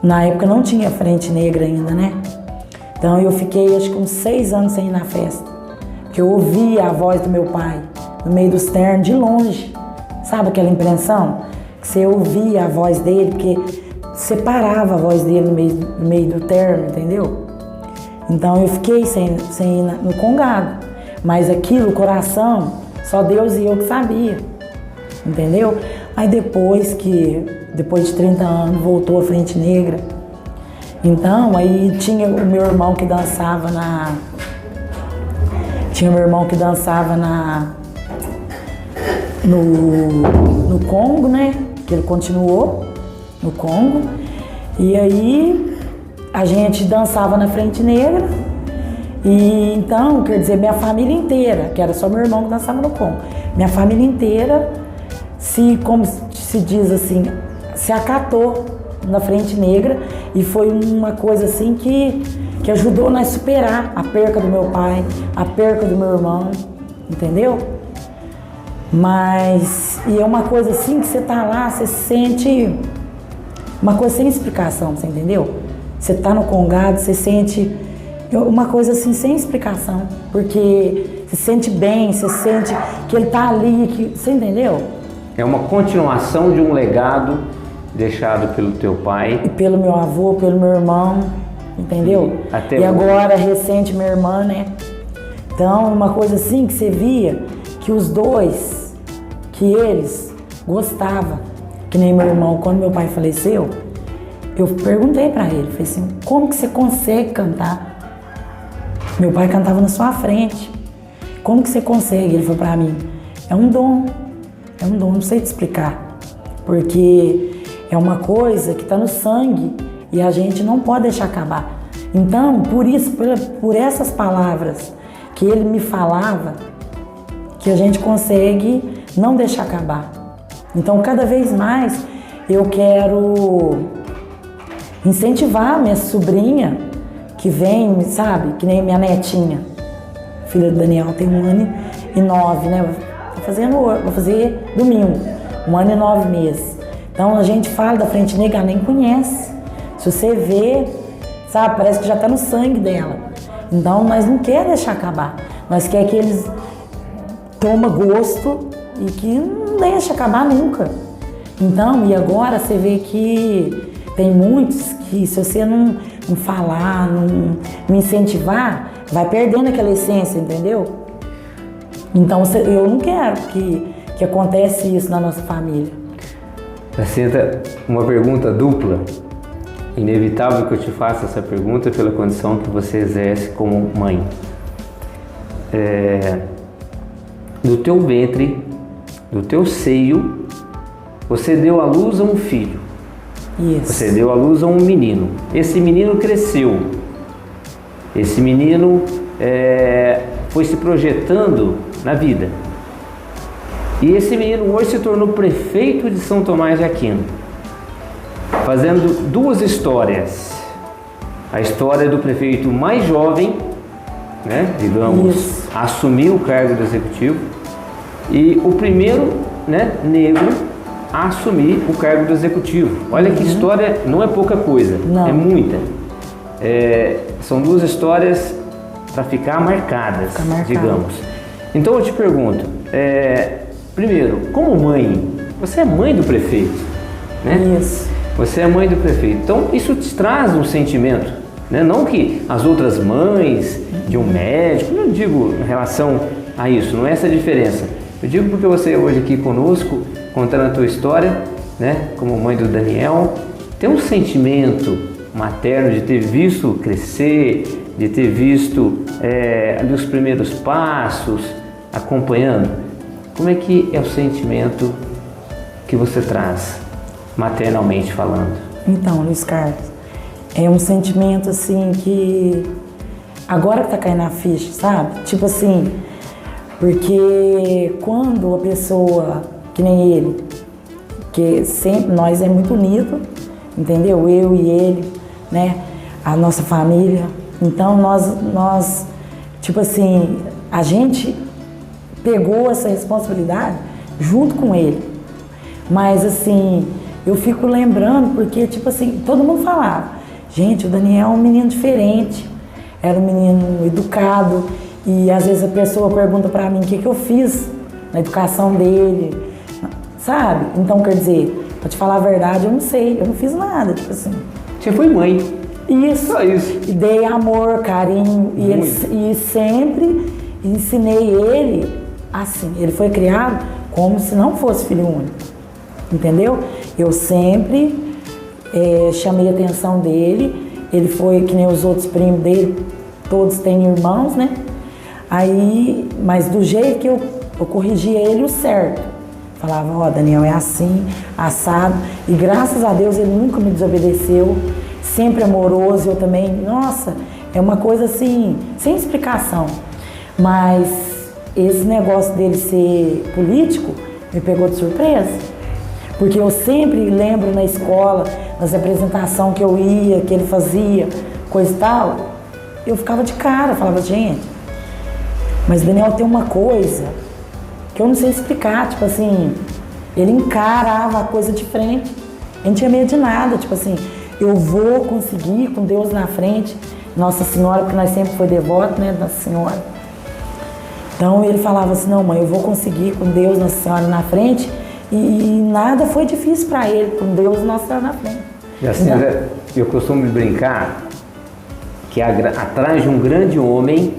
na época não tinha frente negra ainda, né? Então eu fiquei acho que uns 6 anos sem ir na festa, porque eu ouvia a voz do meu pai no meio dos ternos de longe, sabe aquela impressão? Que você ouvia a voz dele, porque separava a voz dele no meio do terno, entendeu? Então eu fiquei sem ir no congado, mas aquilo, o coração, só Deus e eu que sabia, entendeu? Aí depois de 30 anos, voltou a frente negra. Então, aí tinha o meu irmão que dançava no Congo, né? Que ele continuou no Congo. E aí a gente dançava na frente negra. E então, quer dizer, minha família inteira, que era só meu irmão que dançava no Congo, minha família inteira como se diz assim, se acatou na frente negra, e foi uma coisa assim que ajudou nós a superar a perca do meu pai, a perca do meu irmão, entendeu? Mas, e é uma coisa assim que você tá lá, você sente uma coisa sem explicação, você entendeu? Você tá no congado, você sente uma coisa assim sem explicação, porque você sente bem, você sente que ele tá ali, você entendeu? É uma continuação de um legado deixado pelo teu pai. E pelo meu avô, pelo meu irmão, entendeu? E agora, recente, minha irmã, né? Então, uma coisa assim que você via que os dois, que eles gostavam. Que nem meu irmão, quando meu pai faleceu, eu perguntei pra ele, falei assim, como que você consegue cantar? Meu pai cantava na sua frente. Como que você consegue? Ele falou pra mim, é um dom, não sei te explicar. Porque é uma coisa que está no sangue e a gente não pode deixar acabar. Então, por isso, por essas palavras que ele me falava, que a gente consegue não deixar acabar. Então, cada vez mais, eu quero incentivar minha sobrinha, que vem, sabe, que nem minha netinha, filha do Daniel, tem 1 ano e 9, né? Vou fazer domingo, 1 ano e 9 meses. Então a gente fala da frente negra, ela nem conhece. Se você vê, sabe, parece que já está no sangue dela. Então nós não queremos deixar acabar. Nós queremos que eles tomem gosto e que não deixe acabar nunca. Então, e agora você vê que tem muitos que se você não em falar, não me incentivar, vai perdendo aquela essência, entendeu? Então eu não quero que aconteça isso na nossa família. Jacinta, uma pergunta dupla. Inevitável que eu te faça essa pergunta pela condição que você exerce como mãe. Do teu ventre, do teu seio, você deu à luz a um filho. Isso. Você deu à luz a um menino. Esse menino cresceu. Esse menino foi se projetando na vida. E esse menino hoje se tornou prefeito de São Tomás de Aquino, fazendo duas histórias. A história do prefeito mais jovem, né, digamos, Isso. assumiu o cargo do executivo, e o primeiro, né, negro a assumir o cargo do executivo. Olha que história, não é pouca coisa, Não. é muita. São duas histórias para ficar marcadas, digamos. Então eu te pergunto, primeiro, como mãe, você é mãe do prefeito, né? Isso. Você é mãe do prefeito. Então isso te traz um sentimento, né? Não que as outras mães de um médico, não digo em relação a isso, não é essa a diferença. Eu digo porque você hoje aqui conosco, contando a tua história, né? Como mãe do Daniel, tem um sentimento materno de ter visto crescer, de ter visto ali os primeiros passos, acompanhando. Como é que é o sentimento que você traz, maternalmente falando? Então, Luiz Carlos, é um sentimento assim que agora que tá caindo a ficha, sabe? Tipo assim, porque quando a pessoa, que nem ele, que sempre nós é muito unido, entendeu? Eu e ele, né? A nossa família. Então nós tipo assim, a gente pegou essa responsabilidade junto com ele. Mas assim, eu fico lembrando porque, tipo assim, todo mundo falava, gente, o Daniel é um menino diferente, era um menino educado, e às vezes a pessoa pergunta pra mim o que eu fiz na educação dele, sabe? Então, quer dizer, pra te falar a verdade, eu não sei, eu não fiz nada, tipo assim. Você foi mãe. Isso. Só isso. E dei amor, carinho, e sempre ensinei ele assim. Ele foi criado como se não fosse filho único, entendeu? Eu sempre chamei a atenção dele. Ele foi que nem os outros primos dele, todos têm irmãos, né? Aí, mas do jeito que eu corrigia ele o certo. Falava, ó, Daniel é assim, assado. E graças a Deus ele nunca me desobedeceu, sempre amoroso. Eu também, nossa, é uma coisa assim, sem explicação. Mas esse negócio dele ser político me pegou de surpresa. Porque eu sempre lembro na escola, nas apresentações que eu ia, que ele fazia, coisa e tal, eu ficava de cara, falava, gente, mas Daniel tem uma coisa que eu não sei explicar, tipo assim, ele encarava a coisa de frente, ele não tinha medo de nada, tipo assim, eu vou conseguir com Deus na frente, Nossa Senhora, porque nós sempre foi devoto, né, Nossa Senhora. Então ele falava assim, não mãe, eu vou conseguir com Deus, Nossa Senhora na frente, e nada foi difícil para ele, com Deus e Nossa Senhora na frente. E assim, eu costumo brincar que atrás de um grande homem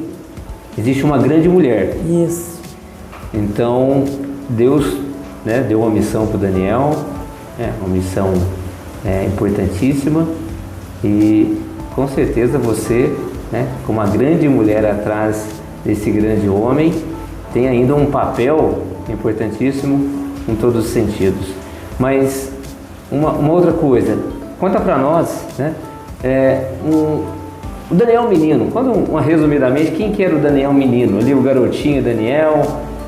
existe uma grande mulher. Isso. Então, Deus, né, deu uma missão para o Daniel, uma missão importantíssima, e com certeza você, né, como uma grande mulher atrás desse grande homem, tem ainda um papel importantíssimo em todos os sentidos. Mas uma outra coisa, conta para nós, né, o Daniel menino, resumidamente, quem que era o Daniel menino? Ali o garotinho Daniel,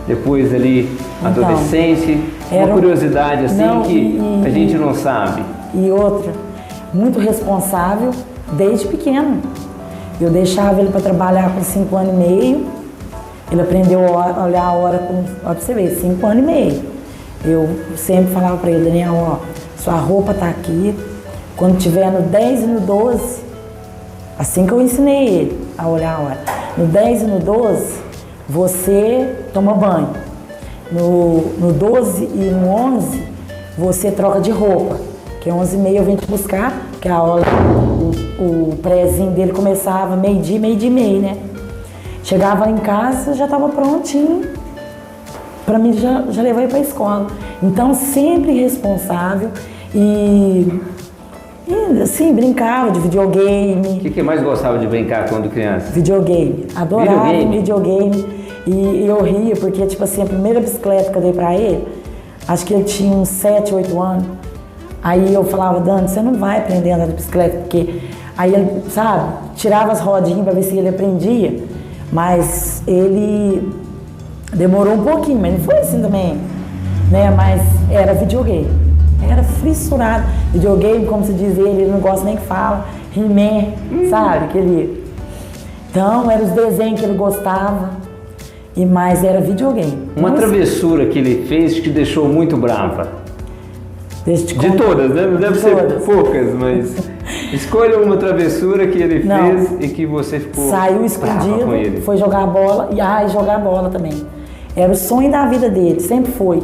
depois ali adolescente, uma curiosidade assim que a gente não sabe. E outra, muito responsável desde pequeno. Eu deixava ele para trabalhar com 5 anos e meio, ele aprendeu a olhar a hora com, ó, pra você ver, 5 anos e meio. Eu sempre falava para ele, Daniel, ó, sua roupa tá aqui, quando tiver no 10 e no 12, assim que eu ensinei ele a olhar a hora, no 10 e no 12, você toma banho. No 12 e no 11, você troca de roupa. Que 11 e meia eu venho te buscar, porque a aula, o prézinho dele começava meio-dia e meia, né? Chegava em casa, já estava prontinho para mim já levar ele para a escola. Então, sempre responsável e assim, brincava de videogame. O que mais gostava de brincar quando criança? Videogame. Adorava videogame. E eu ria, porque, tipo assim, a primeira bicicleta que eu dei pra ele, acho que ele tinha uns 7, 8 anos. Aí eu falava, Dani, você não vai aprender a andar de bicicleta, porque... Aí ele, sabe, tirava as rodinhas pra ver se ele aprendia, mas ele demorou um pouquinho, mas não foi assim também, né? Mas era videogame. Era fissurado. Videogame, como se diz ele não gosta nem que fala. He-Man, sabe? Então, eram os desenhos que ele gostava. Mas era videogame. Uma travessura que ele fez que te deixou muito brava. De todas, né? Não deve ser poucas, mas... Escolha uma travessura que ele fez e que você ficou saiu escondido, com ele. Foi jogar bola. E jogar bola também. Era o sonho da vida dele, sempre foi.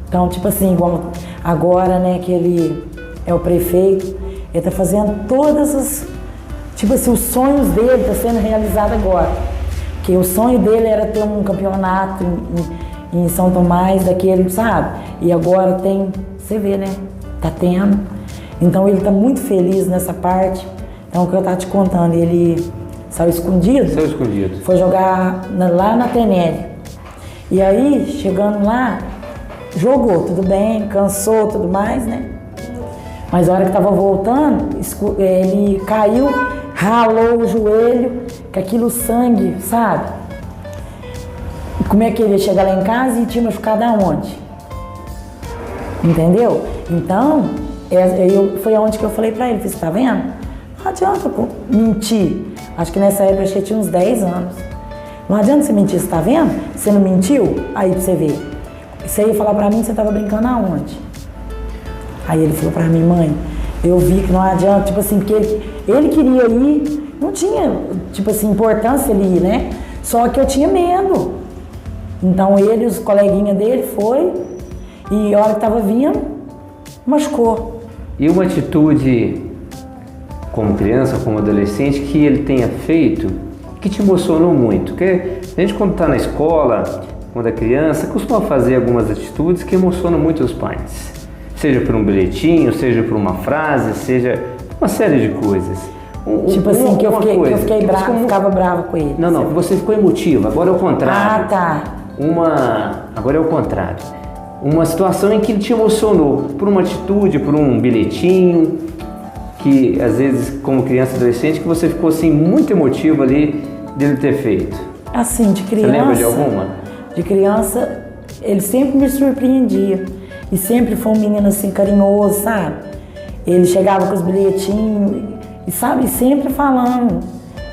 Então, tipo assim, igual agora, né, que ele é o prefeito, ele tá fazendo todas as... Tipo assim, os sonhos dele tá sendo realizados agora. Porque o sonho dele era ter um campeonato em São Tomás, daquele, sabe? E agora tem, você vê, né? Tá tendo. Então ele tá muito feliz nessa parte. Então, o que eu tava te contando, ele saiu escondido. Saiu escondido. Foi jogar lá na Tenelle. E aí, chegando lá, jogou, tudo bem, cansou, tudo mais, né? Mas a hora que tava voltando, ele caiu, ralou o joelho, com aquilo sangue, sabe? Como é que ele ia chegar lá em casa e tinha machucado aonde? Entendeu? Então, foi aonde que eu falei pra ele, você tá vendo? Não adianta mentir. Acho que nessa época eu tinha uns 10 anos. Não adianta você mentir, você tá vendo? Você não mentiu? Aí pra você ver. Você ia falar pra mim que você tava brincando aonde? Aí ele falou pra mim, mãe, eu vi que não adianta, tipo assim, porque ele queria ir, não tinha, tipo assim, importância ele ir, né? Só que eu tinha medo. Então ele e os coleguinhas dele foi, e a hora que tava vindo, machucou. E uma atitude, como criança, como adolescente, que ele tenha feito, que te emocionou muito? Porque a gente quando tá na escola, quando é criança, costuma fazer algumas atitudes que emocionam muito os pais. Seja por um bilhetinho, seja por uma frase, seja uma série de coisas. Tipo assim, que eu fiquei brava, ficava brava com ele. Não, você ficou emotiva, agora é o contrário. Ah, tá. Agora é o contrário. Uma situação em que ele te emocionou, por uma atitude, por um bilhetinho, que às vezes, como criança e adolescente, que você ficou assim, muito emotivo ali dele ter feito. Assim, de criança... Você lembra de alguma? De criança, ele sempre me surpreendia. E sempre foi um menino assim, carinhoso, sabe? Ele chegava com os bilhetinhos e, sabe, sempre falando.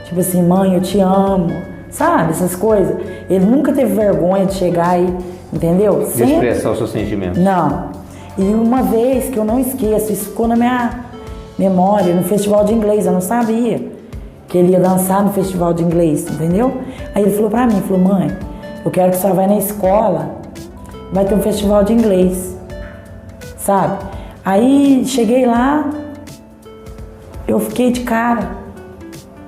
Tipo assim, mãe, eu te amo. Sabe, essas coisas. Ele nunca teve vergonha de chegar e, entendeu? De expressar os seus sentimentos. Não. E uma vez que eu não esqueço, isso ficou na minha memória, no festival de inglês, eu não sabia que ele ia dançar no festival de inglês, entendeu? Aí ele falou pra mim, falou, mãe, eu quero que você vá na escola, vai ter um festival de inglês, sabe? Aí cheguei lá, eu fiquei de cara,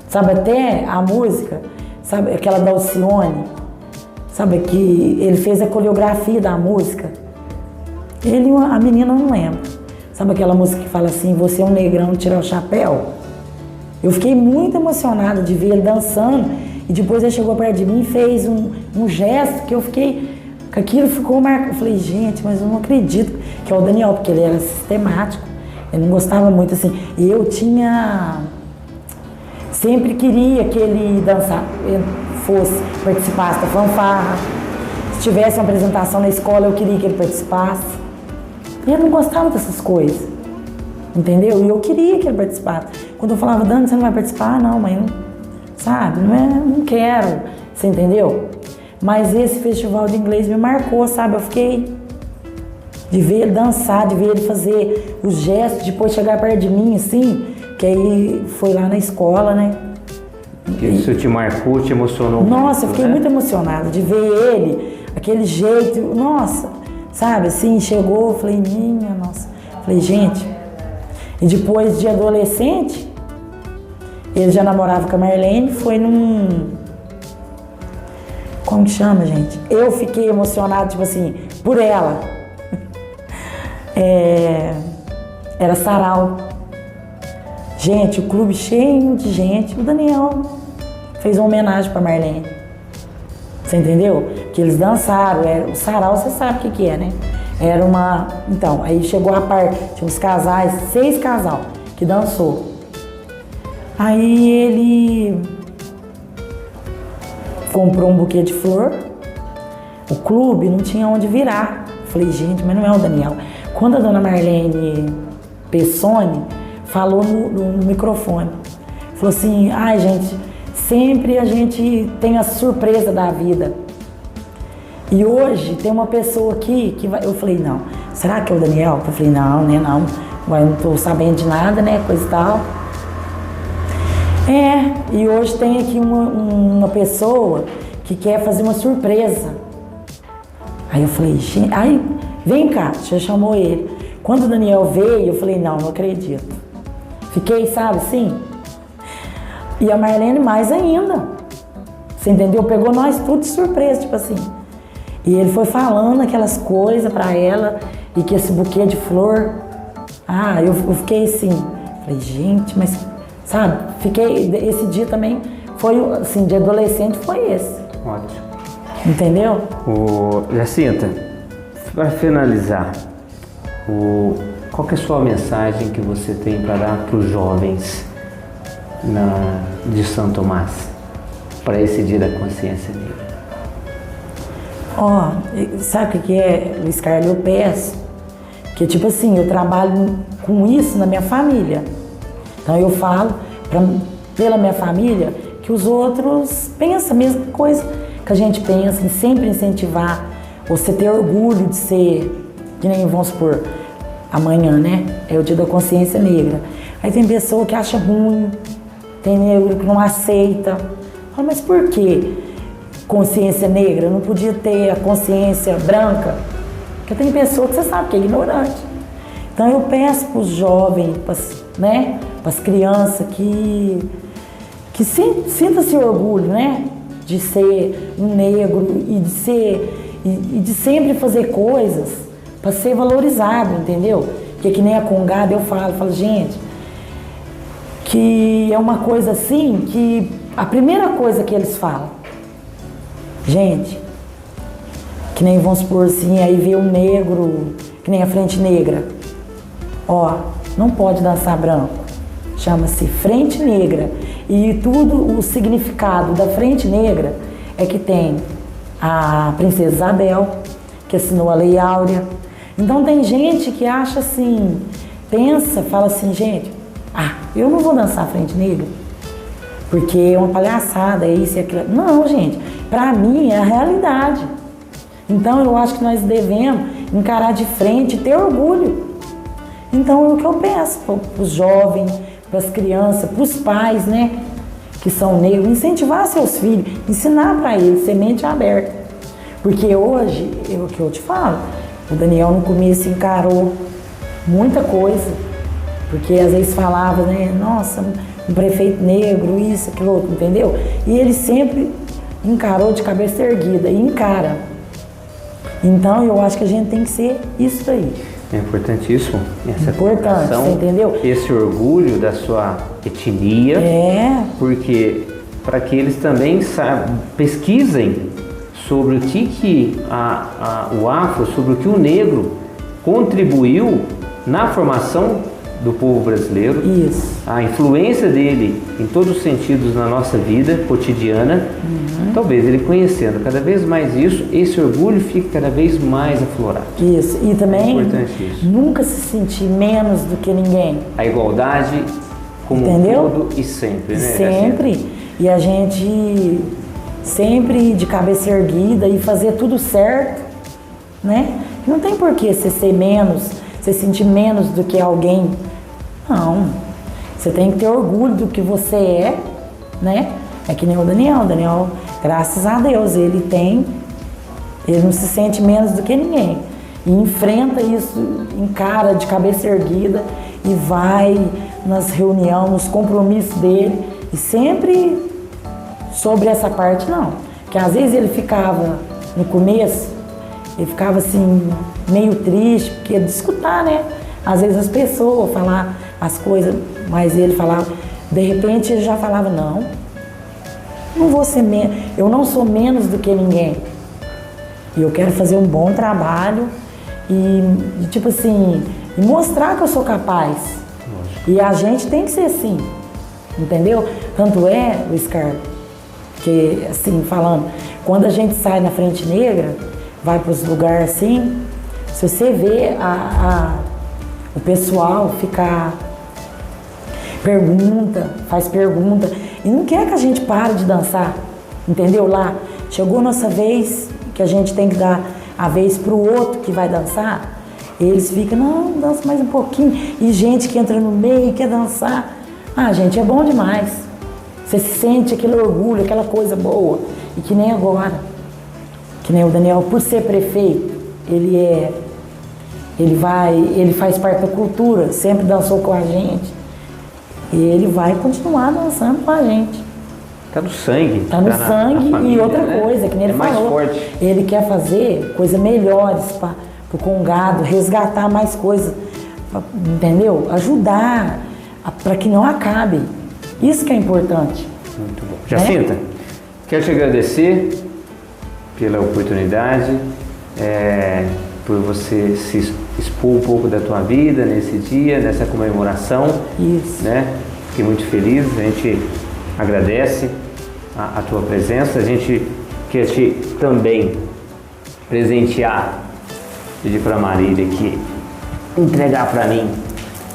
sabe, até a música, sabe, aquela da Alcione, sabe, que ele fez a coreografia da música, ele e a menina não lembra, sabe aquela música que fala assim, você é um negrão, tira o chapéu? Eu fiquei muito emocionada de ver ele dançando e depois ele chegou perto de mim e fez um gesto que eu fiquei, que aquilo ficou marcado. Eu falei, gente, mas eu não acredito que é o Daniel, porque ele era sistemático, ele não gostava muito assim. E eu sempre queria que ele participasse da fanfarra. Se tivesse uma apresentação na escola, eu queria que ele participasse. E ele não gostava dessas coisas, entendeu? E eu queria que ele participasse. Quando eu falava, Dani, você não vai participar? Ah, não, mãe, não, sabe, não quero, você entendeu? Mas esse festival de inglês me marcou, sabe? Eu fiquei de ver ele dançar, de ver ele fazer os gestos, depois chegar perto de mim, assim, que aí foi lá na escola, né? Isso te marcou, te emocionou muito, nossa, eu fiquei muito emocionada de ver ele, aquele jeito, nossa, sabe, assim, chegou, eu falei, minha nossa, falei, gente, E depois de adolescente, ele já namorava com a Marlene, foi num... Como que chama, gente? Eu fiquei emocionada, tipo assim, por ela. Era sarau. Gente, o clube cheio de gente. O Daniel fez uma homenagem pra Marlene. Você entendeu? Que eles dançaram. O sarau, você sabe o que é, né? Era uma... Então, aí chegou a parte... Tinha uns casais, 6 casal que dançou. Aí ele comprou um buquê de flor. O clube não tinha onde virar. Falei, gente, mas não é o Daniel. Quando a dona Marlene Pessoni falou no microfone, falou assim, ai gente, sempre a gente tem a surpresa da vida. E hoje tem uma pessoa aqui que vai... Eu falei, não, será que é o Daniel? Eu falei, não, né, não. Eu não tô sabendo de nada, né, coisa e tal. E hoje tem aqui uma pessoa que quer fazer uma surpresa. Aí eu falei, gente, aí, vem cá, já chamou ele. Quando o Daniel veio, eu falei, não acredito. Fiquei, sabe, assim. E a Marlene mais ainda. Você entendeu? Pegou nós tudo de surpresa, tipo assim. E ele foi falando aquelas coisas pra ela, e que esse buquê de flor. Eu fiquei assim, falei, gente, mas, sabe, esse dia também foi, assim, de adolescente foi esse. Ótimo. Entendeu? Jacinta, para finalizar, qual que é a sua mensagem que você tem para dar para os jovens de São Tomás, para esse Dia da Consciência Negra? Sabe o que é, Luiz Carlos? Eu peço que, tipo assim, eu trabalho com isso na minha família. Então eu falo pela minha família que os outros pensam a mesma coisa que a gente pensa, em sempre incentivar, você ter orgulho de ser, que nem vamos supor, amanhã, né? É o Dia da Consciência Negra. Aí tem pessoa que acha ruim, tem negro que não aceita. Fala, mas por que consciência negra? Não podia ter a consciência branca? Porque tem pessoa que você sabe que é ignorante. Então eu peço para os jovens, né? Para as crianças que sinta-se orgulho, né? De ser um negro e de sempre fazer coisas para ser valorizado, entendeu? Que nem a Congada eu falo, gente, que é uma coisa assim que a primeira coisa que eles falam, gente, que nem vamos supor assim, aí vê um negro, que nem a Frente Negra, não pode dançar branco, chama-se Frente Negra. E tudo o significado da Frente Negra é que tem a Princesa Isabel, que assinou a Lei Áurea. Então tem gente que acha assim, pensa, fala assim, gente, eu não vou dançar Frente Negra, porque é uma palhaçada, é isso e aquilo. Não, gente, pra mim é a realidade. Então eu acho que nós devemos encarar de frente e ter orgulho. Então é o que eu peço para os jovens, para as crianças, para os pais, né, que são negros, incentivar seus filhos, ensinar para eles, semente aberta. Porque hoje, o que eu te falo, o Daniel no começo encarou muita coisa, porque às vezes falava, né, nossa, um prefeito negro, isso, aquilo outro, entendeu? E ele sempre encarou de cabeça erguida, e encara. Então eu acho que a gente tem que ser isso aí. É importantíssimo essa importante, você entendeu? Esse orgulho da sua etnia, porque para que eles também pesquisem sobre o que o afro, sobre o que o negro contribuiu na formação do povo brasileiro, a influência dele em todos os sentidos na nossa vida cotidiana. Talvez ele conhecendo cada vez mais isso, esse orgulho fique cada vez mais aflorado. Isso, e também isso. Nunca se sentir menos do que ninguém. A igualdade como entendeu? Um todo e sempre, né? Sempre. E a gente sempre de cabeça erguida e fazer tudo certo, né? Não tem por que você ser menos, você sentir menos do que alguém. Não. Você tem que ter orgulho do que você é, né? É que nem o Daniel. Graças a Deus, ele não se sente menos do que ninguém. E enfrenta isso, encara de cabeça erguida e vai nas reuniões, nos compromissos dele, e sempre sobre essa parte não. Que às vezes ele ficava, no começo, ele ficava assim, meio triste, porque ia escutar, né? Às vezes as pessoas falar as coisas, mas ele falava, de repente ele já falava, não vou ser menos, eu não sou menos do que ninguém. E eu quero fazer um bom trabalho e tipo assim, e mostrar que eu sou capaz. E a gente tem que ser assim, entendeu? Tanto é, Luiz Carlos, que assim, falando, quando a gente sai na Frente Negra, vai para os lugares assim, se você vê o pessoal ficar faz pergunta, e não quer que a gente pare de dançar, entendeu? Lá, chegou nossa vez, que a gente tem que dar a vez para o outro que vai dançar, eles ficam, não, dança mais um pouquinho, e gente que entra no meio e quer dançar, gente, é bom demais, você sente aquele orgulho, aquela coisa boa, e que nem agora, que nem o Daniel, por ser prefeito, ele faz parte da cultura, sempre dançou com a gente, e ele vai continuar dançando com a gente. Tá no sangue. Tá no sangue, família, e outra coisa, que nem ele falou, forte. Ele quer fazer coisas melhores para o Congado, resgatar mais coisas, entendeu? Ajudar para que não acabe. Isso que é importante. Muito bom. Jacinta, quero te agradecer pela oportunidade, por você se expor um pouco da tua vida nesse dia, nessa comemoração. Isso. Né? Fiquei muito feliz, a gente agradece a tua presença, a gente quer te também presentear, pedir para a Marília aqui entregar para mim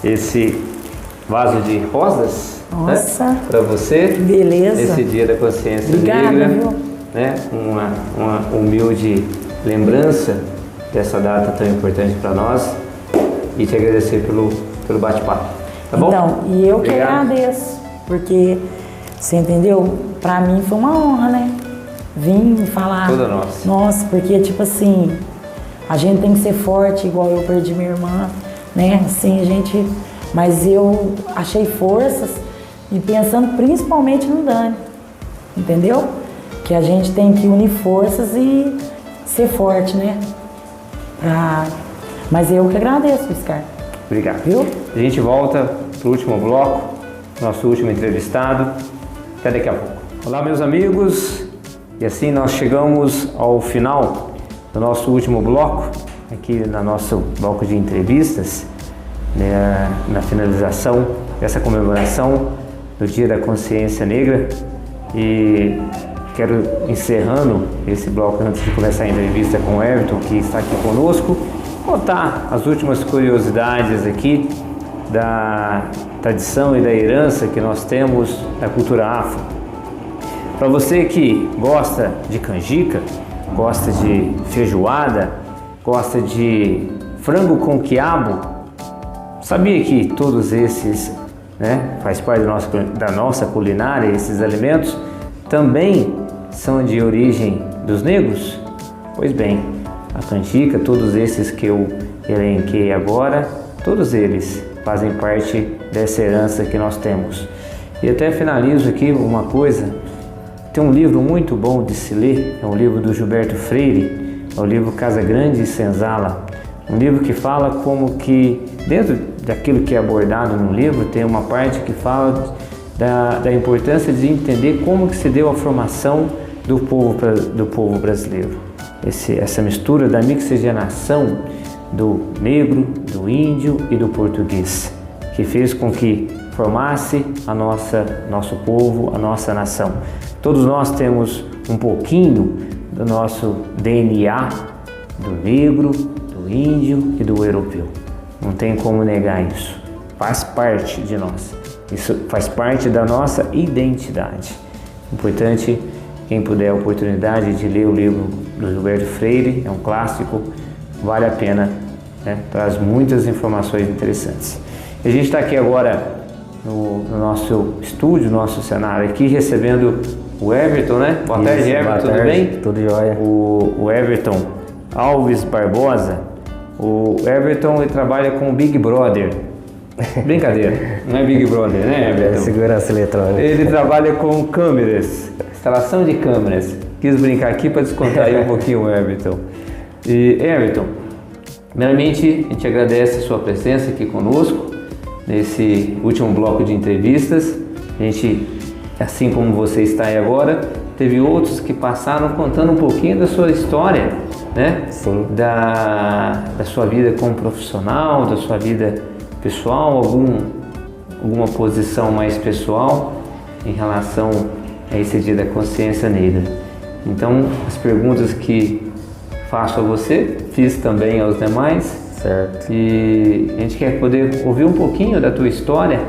esse vaso de rosas. Nossa, né? Para você, beleza. Nesse dia da consciência Obrigada, negra, viu? Né? Uma humilde lembrança dessa data tão importante para nós e te agradecer pelo bate-papo, tá bom? Então, e eu Obrigado. Que agradeço, porque, você entendeu? Pra mim foi uma honra, né? Vim falar. Toda nossa. Nossa, porque tipo assim, a gente tem que ser forte, igual eu perdi minha irmã, né? Assim, a gente... Mas eu achei forças e pensando principalmente no Dani, entendeu? Que a gente tem que unir forças e ser forte, né? Mas eu que agradeço, Scar. Obrigado. Viu? A gente volta pro último bloco, nosso último entrevistado. Até daqui a pouco. Olá, meus amigos. E assim nós chegamos ao final do nosso último bloco, aqui no nosso bloco de entrevistas, né, na finalização dessa comemoração do Dia da Consciência Negra. E quero, encerrando esse bloco, antes de começar a entrevista com o Everton, que está aqui conosco, contar as últimas curiosidades aqui da tradição e da herança que nós temos da cultura afro. Para você que gosta de canjica, gosta de feijoada, gosta de frango com quiabo, sabia que todos esses, né, faz parte da nossa culinária, esses alimentos também são de origem dos negros? Pois bem, a canjica, todos esses que eu elenquei agora, todos eles fazem parte dessa herança que nós temos. E até finalizo aqui uma coisa, tem um livro muito bom de se ler, é um livro do Gilberto Freire, é o livro Casa Grande e Senzala, um livro que fala como que, dentro daquilo que é abordado no livro, tem uma parte que fala da importância de entender como que se deu a formação do povo brasileiro. Essa mistura da mixigenação do negro, do índio e do português, que fez com que formasse nosso povo, a nossa nação. Todos nós temos um pouquinho do nosso DNA, do negro, do índio e do europeu. Não tem como negar isso. Faz parte de nós. Isso faz parte da nossa identidade. Importante, quem puder a oportunidade de ler o livro do Gilberto Freire, é um clássico, vale a pena, né? Traz muitas informações interessantes. A gente está aqui agora no nosso estúdio, nosso cenário aqui, recebendo o Everton, né? Boa tarde, Everton, tudo bem? Tudo jóia. O Everton Alves Barbosa. O Everton, ele trabalha com o Big Brother, Brincadeira, não é Big Brother, né, Everton? Segurança eletrônica. Ele trabalha com câmeras, instalação de câmeras. Quis brincar aqui para descontrair um pouquinho o Everton. E Everton, primeiramente a gente agradece a sua presença aqui conosco nesse último bloco de entrevistas. A gente, assim como você está aí agora, teve outros que passaram contando um pouquinho da sua história, né? Sim. Da sua vida como profissional, da sua vida pessoal, alguma posição mais pessoal em relação a esse Dia da Consciência Negra. Então, as perguntas que faço a você, fiz também aos demais. Certo. E a gente quer poder ouvir um pouquinho da tua história,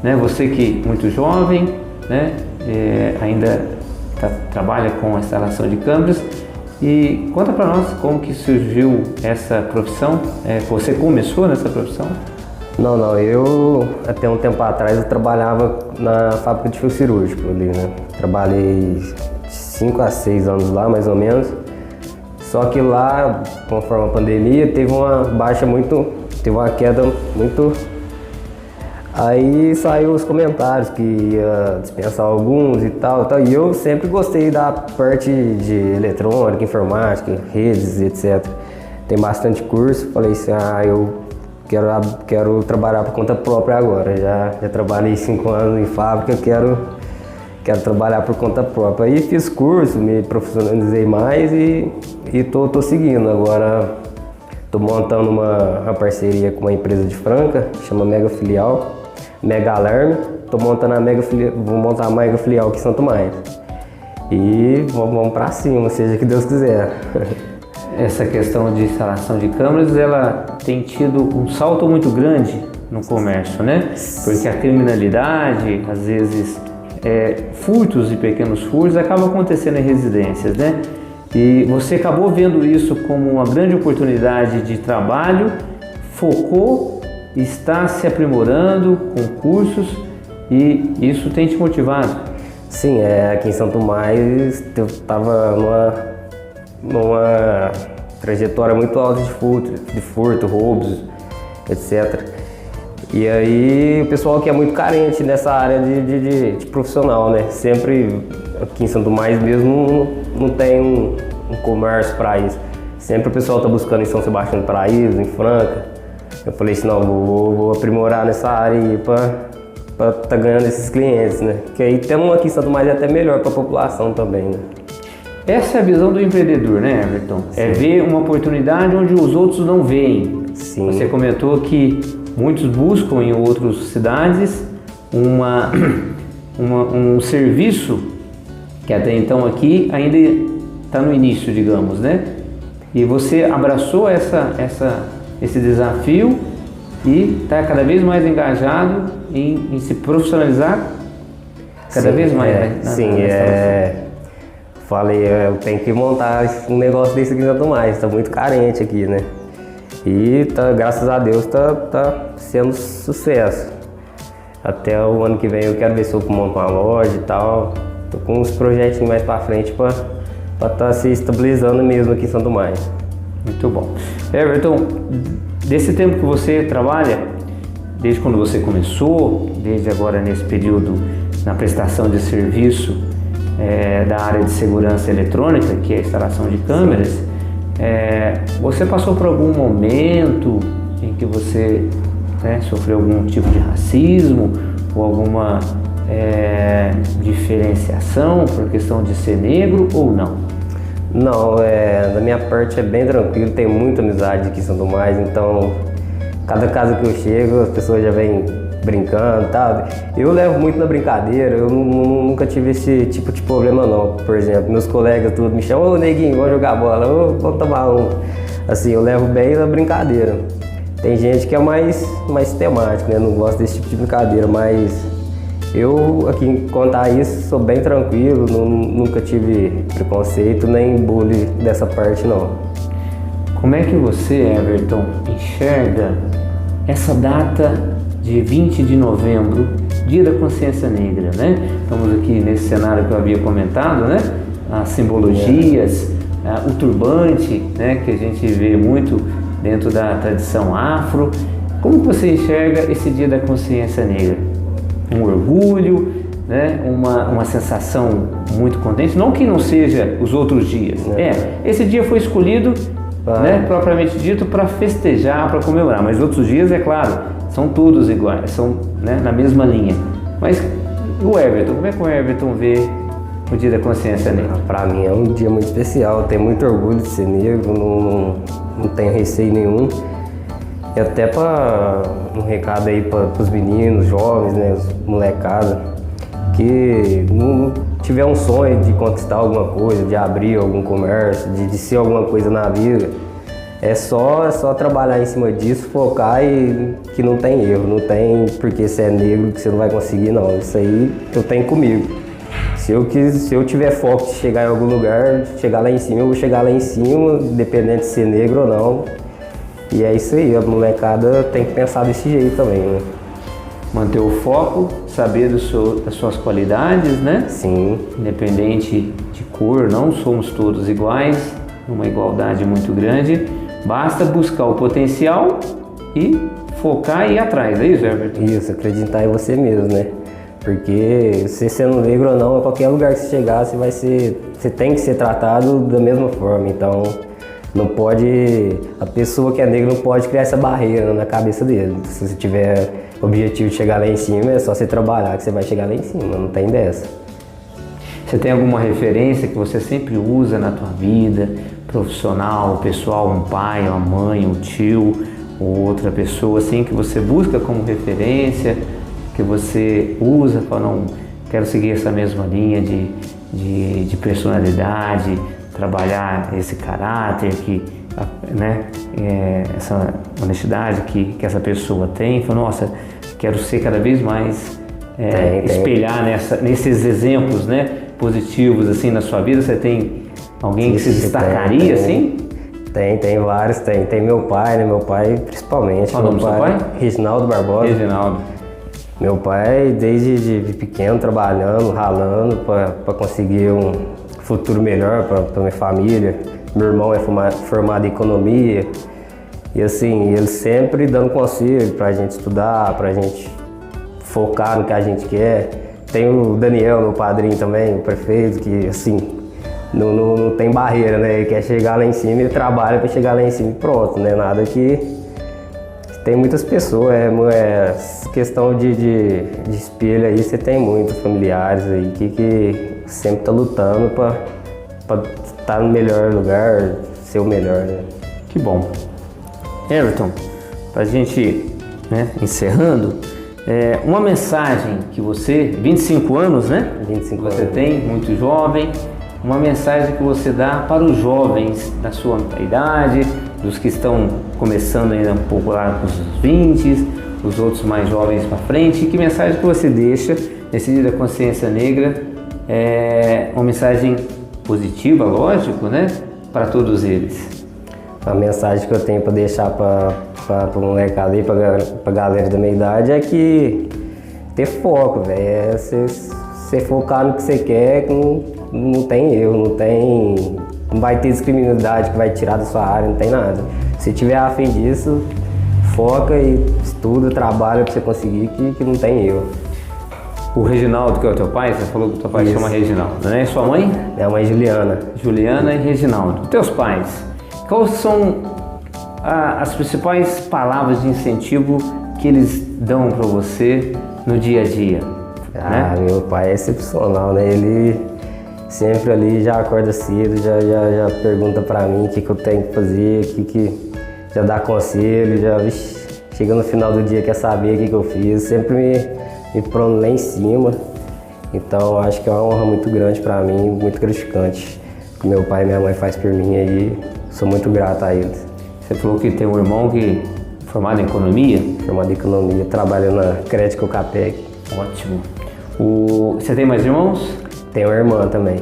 né? Você que é muito jovem, né? Ainda trabalha com a instalação de câmeras. E conta para nós como que surgiu essa profissão. Você começou nessa profissão? Não, eu até um tempo atrás eu trabalhava na fábrica de fio cirúrgico ali, né? Trabalhei 5 a 6 anos lá, mais ou menos. Só que lá, conforme a pandemia, teve uma queda muito. Aí saiu os comentários que ia dispensar alguns e tal. E eu sempre gostei da parte de eletrônica, informática, redes, etc. Tem bastante curso. Falei assim, eu quero trabalhar por conta própria agora. Já trabalhei 5 anos em fábrica, quero trabalhar por conta própria. Aí fiz curso, me profissionalizei mais e tô seguindo. Agora tô montando uma parceria com uma empresa de Franca, chama Mega Filial, Mega Alarme. Vou montar a Mega Filial aqui em Santo Maio. E vamos pra cima, seja que Deus quiser. Essa questão de instalação de câmeras, ela tem tido um salto muito grande no comércio, né? Porque a criminalidade, às vezes, furtos e pequenos furtos acabam acontecendo em residências, né? E você acabou vendo isso como uma grande oportunidade de trabalho, focou, está se aprimorando com cursos e isso tem te motivado? Sim, aqui em Santo Maio eu estava numa trajetória muito alta de furto, roubos, etc. E aí o pessoal aqui é muito carente nessa área de profissional, né? Sempre aqui em Santo Maio mesmo não tem um comércio para isso. Sempre o pessoal está buscando em São Sebastião do Paraíso, em Franca. Eu falei assim, não, vou aprimorar nessa área aí para tá ganhando esses clientes, né? Que aí temos aqui em Santo Maio até melhor para a população também, né? Essa é a visão do empreendedor, né, Everton? Sim. É ver uma oportunidade onde os outros não veem. Sim. Você comentou que muitos buscam em outras cidades um serviço que até então aqui ainda está no início, digamos, né? E você abraçou esse desafio e está cada vez mais engajado em se profissionalizar cada vez mais. Falei, eu tenho que montar um negócio desse aqui em Santo Maio, está muito carente aqui, né? E graças a Deus tá sendo sucesso. Até o ano que vem eu quero ver se eu monto uma loja e tal. Tô com uns projetinhos mais para frente para estar se estabilizando mesmo aqui em Santo Maio. Muito bom. Everton, desse tempo que você trabalha, desde quando você começou, desde agora nesse período na prestação de serviço da área de segurança eletrônica, que é a instalação de câmeras, você passou por algum momento em que você sofreu algum tipo de racismo ou alguma diferenciação por questão de ser negro ou não? Não, da minha parte é bem tranquilo, tenho muita amizade aqui em Santo Maio, então cada casa que eu chego as pessoas já vêm brincando e tal. Eu levo muito na brincadeira, eu nunca tive esse tipo de problema não. Por exemplo, meus colegas tudo me chamam, ô neguinho, vamos jogar bola, vamos tomar um. Assim, eu levo bem na brincadeira. Tem gente que é mais temático, né? Não gosta desse tipo de brincadeira, mas eu aqui contar isso sou bem tranquilo, nunca tive preconceito nem bullying dessa parte não. Como é que você, Everton, enxerga essa data de 20 de novembro, Dia da Consciência Negra, né? Estamos aqui nesse cenário que eu havia comentado, né? As simbologias, o turbante, né? Que a gente vê muito dentro da tradição afro. Como que você enxerga esse Dia da Consciência Negra? Um orgulho, né? Uma sensação muito contente, não que não seja os outros dias. Esse dia foi escolhido, né, propriamente dito, para festejar, para comemorar, mas outros dias, é claro, são todos iguais, são, né, na mesma linha. Mas o Everton, como é que o Everton vê o Dia da Consciência Negra? Para mim é um dia muito especial, eu tenho muito orgulho de ser negro, não tenho receio nenhum. E até para um recado aí para os meninos, jovens, né, os molecados, que não tiver um sonho de conquistar alguma coisa, de abrir algum comércio, de ser alguma coisa na vida, é só trabalhar em cima disso, focar e que não tem erro, não tem porque você é negro que você não vai conseguir, não. Isso aí eu tenho comigo. Se eu tiver foco de chegar em algum lugar, chegar lá em cima, eu vou chegar lá em cima, independente de ser negro ou não. E é isso aí, a molecada tem que pensar desse jeito também, né? Manter o foco, saber das suas qualidades, né? Sim. Independente de cor, não somos todos iguais, uma igualdade muito grande. Basta buscar o potencial e focar e ir atrás, é isso, Everton? Isso, acreditar em você mesmo, né? Porque você sendo negro ou não, a qualquer lugar que você chegar, você tem que ser tratado da mesma forma. Então, não pode, a pessoa que é negra não pode criar essa barreira na cabeça dele. Se você tiver objetivo de chegar lá em cima, é só você trabalhar que você vai chegar lá em cima, não tem dessa. Você tem alguma referência que você sempre usa na tua vida, profissional, pessoal, um pai, uma mãe, um tio, ou outra pessoa assim que você busca como referência, que você usa para não quero seguir essa mesma linha de personalidade, trabalhar esse caráter que, né, essa honestidade que essa pessoa tem, fala, nossa, quero ser cada vez mais espelhar nesses exemplos, né, positivos assim na sua vida. Você tem alguém que se destacaria assim? Tem vários, tem meu pai, né, meu pai principalmente. Qual o nome do seu pai? Reginaldo Barbosa. Reginaldo. Meu pai, desde pequeno, trabalhando, ralando para conseguir um futuro melhor para minha família. Meu irmão é formado em economia e assim, ele sempre dando conselho para a gente estudar, para a gente focar no que a gente quer. Tem o Daniel, meu padrinho também, o prefeito, que assim, não tem barreira, né? Ele quer chegar lá em cima e trabalha para chegar lá em cima e pronto, né? Nada que... Tem muitas pessoas, questão de espelho aí, você tem muitos familiares aí que sempre tá lutando para estar no melhor lugar, ser o melhor, né? Que bom. Everton, pra gente, né, encerrando, uma mensagem que você, 25 anos, né? 25 você anos. tem, muito jovem, uma mensagem que você dá para os jovens da sua idade, dos que estão começando ainda um pouco lá com os 20, os outros mais jovens para frente. Que mensagem que você deixa nesse Dia da Consciência Negra? Uma mensagem positiva, lógico, né? Para todos eles. A mensagem que eu tenho para deixar para o molecada e para a galera da minha idade é que ter foco, velho. Você focar no que você quer, não tem erro, não vai ter discriminidade que vai tirar da sua área, não tem nada. Se tiver a fim disso, foca e estuda, trabalha para você conseguir, que não tem erro. O Reginaldo, que é o teu pai, você falou que o teu pai chama Reginaldo, né? E sua mãe? Minha mãe Juliana. Juliana e Reginaldo. Os teus pais, quais são as principais palavras de incentivo que eles dão para você no dia a dia? Né? Meu pai é excepcional, né? Ele sempre ali já acorda cedo, já pergunta pra mim o que eu tenho que fazer, que já dá conselho, chega no final do dia quer saber o que eu fiz, sempre me pondo lá em cima. Então acho que é uma honra muito grande pra mim, muito gratificante. O que meu pai e minha mãe faz por mim aí, sou muito grato a eles. Você falou que tem um irmão que é formado em economia? Formado em economia, trabalha na Crédito Capec. Ótimo. Você tem mais irmãos? Tenho uma irmã também.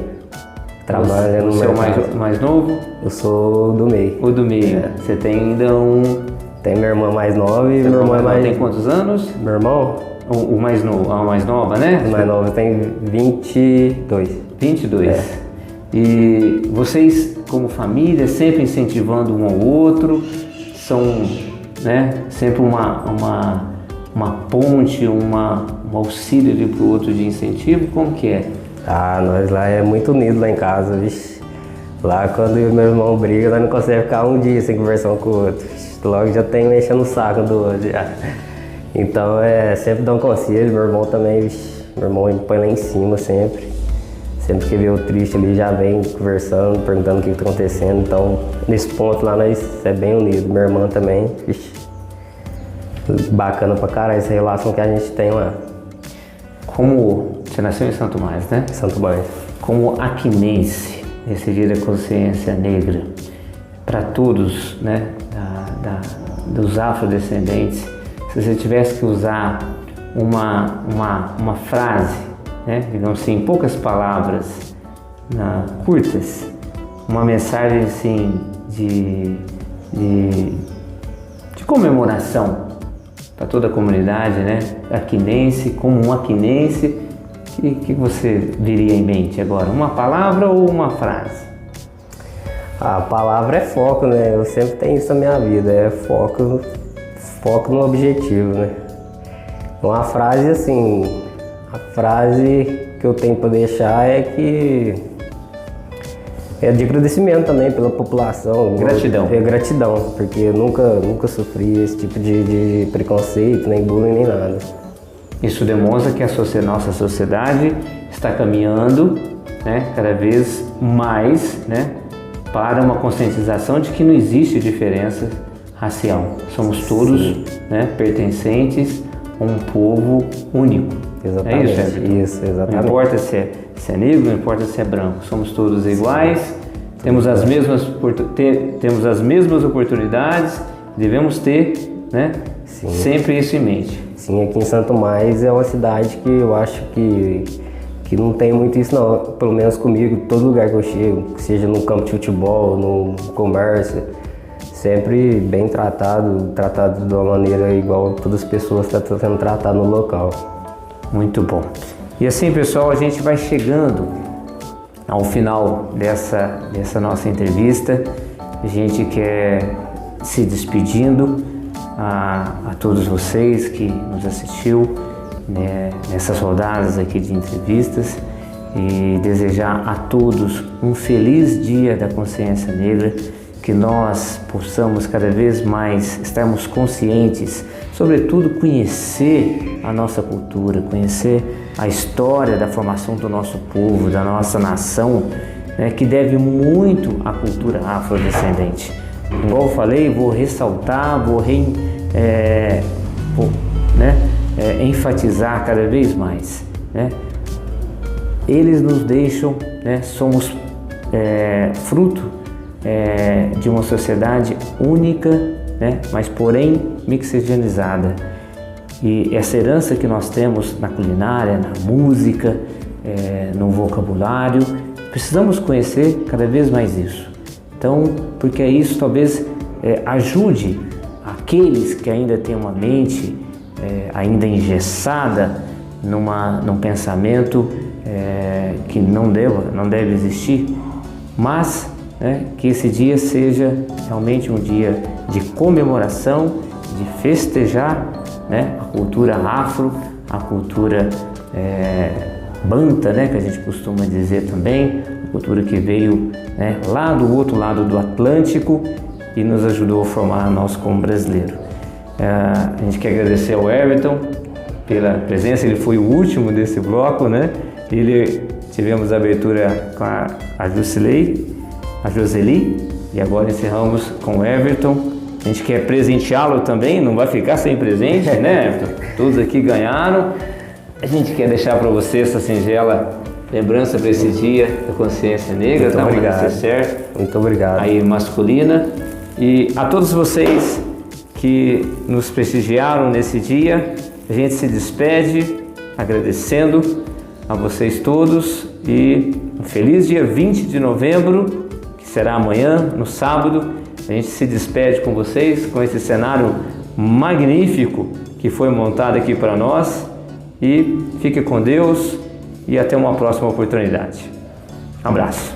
Trabalha no mercado. Você é o mais novo? Eu sou do meio. O do meio. Você tem ainda Tem minha irmã mais nova e meu irmão mais... Tem quantos anos? Meu irmão? O mais novo, a mais nova, né? O mais novo tem 22. 22. E vocês, como família, sempre incentivando um ao outro, são né? Sempre uma ponte, um auxílio ali pro outro de incentivo, como que é? Ah, nós lá é muito unido lá em casa, vixe. Lá quando eu e meu irmão brigam, nós não conseguimos ficar um dia sem conversar um com o outro. Logo já tem mexendo o saco do outro já. Então sempre dá um conselho, meu irmão também, vixe, meu irmão me põe lá em cima sempre. Sempre que vê o triste ali já vem conversando, perguntando o que está acontecendo. Então nesse ponto lá nós é bem unido. Minha irmã também, vixe, bacana pra caralho essa relação que a gente tem lá. Como você nasceu em Santo Mais, né? Santo Mais. Como aquinense, nesse dia da consciência negra, para todos, né, dos afrodescendentes, se você tivesse que usar uma frase, né, digamos assim, em poucas palavras, curtas, uma mensagem assim de comemoração para toda a comunidade, né, aquinense, como um aquinense, que você viria em mente agora? Uma palavra ou uma frase? A palavra é foco, né? Eu sempre tenho isso na minha vida, é foco no objetivo, né? Uma frase assim, a frase que eu tenho para deixar é que é de agradecimento também pela população. Gratidão. É gratidão, porque eu nunca sofri esse tipo de preconceito, nem bullying, nem nada. Isso demonstra que nossa sociedade está caminhando, né, cada vez mais, né, para uma conscientização de que não existe diferença racial. Somos todos, né, pertencentes a um povo único. Exatamente. É isso, Everton? Isso, exatamente. Não importa se é negro, não importa se é branco. Somos todos iguais, temos as mesmas oportunidades, devemos ter, né, sempre isso em mente. Sim, aqui em Santo Mais é uma cidade que eu acho que não tem muito isso não, pelo menos comigo, todo lugar que eu chego, seja no campo de futebol, no comércio, sempre bem tratado de uma maneira igual todas as pessoas estão sendo tratadas no local. Muito bom. E assim, pessoal, a gente vai chegando ao final dessa nossa entrevista. A gente quer se despedindo a todos vocês que nos assistiu, né, nessas rodadas aqui de entrevistas, e desejar a todos um feliz dia da consciência negra, que nós possamos cada vez mais estarmos conscientes, sobretudo conhecer a nossa cultura, conhecer a história da formação do nosso povo, da nossa nação, né, que deve muito à cultura afrodescendente. Igual eu falei, vou ressaltar, vou enfatizar cada vez mais, né? Eles nos deixam, né, somos fruto de uma sociedade única, né, mas porém mixigenizada. E essa herança que nós temos na culinária, na música, no vocabulário, precisamos conhecer cada vez mais isso. Então, porque isso talvez ajude aqueles que ainda têm uma mente ainda engessada num pensamento que não deve existir, mas que esse dia seja realmente um dia de comemoração, de festejar, né, a cultura afro, a cultura banta, né, que a gente costuma dizer também, a cultura que veio, né, lá do outro lado do Atlântico e nos ajudou a formar nós como brasileiro. A gente quer agradecer ao Everton pela presença, ele foi o último desse bloco, né? Tivemos a abertura com a Joseli, e agora encerramos com o Everton. A gente quer presenteá-lo também, não vai ficar sem presente, né, Everton? Todos aqui ganharam. A gente quer deixar para você essa singela lembrança para esse dia da consciência negra, muito tá? Obrigado. Certo? Muito obrigado. Aí, masculina. E a todos vocês que nos prestigiaram nesse dia, a gente se despede agradecendo a vocês todos e um feliz dia 20 de novembro, que será amanhã, no sábado. A gente se despede com vocês, com esse cenário magnífico que foi montado aqui para nós, e fique com Deus e até uma próxima oportunidade. Um abraço.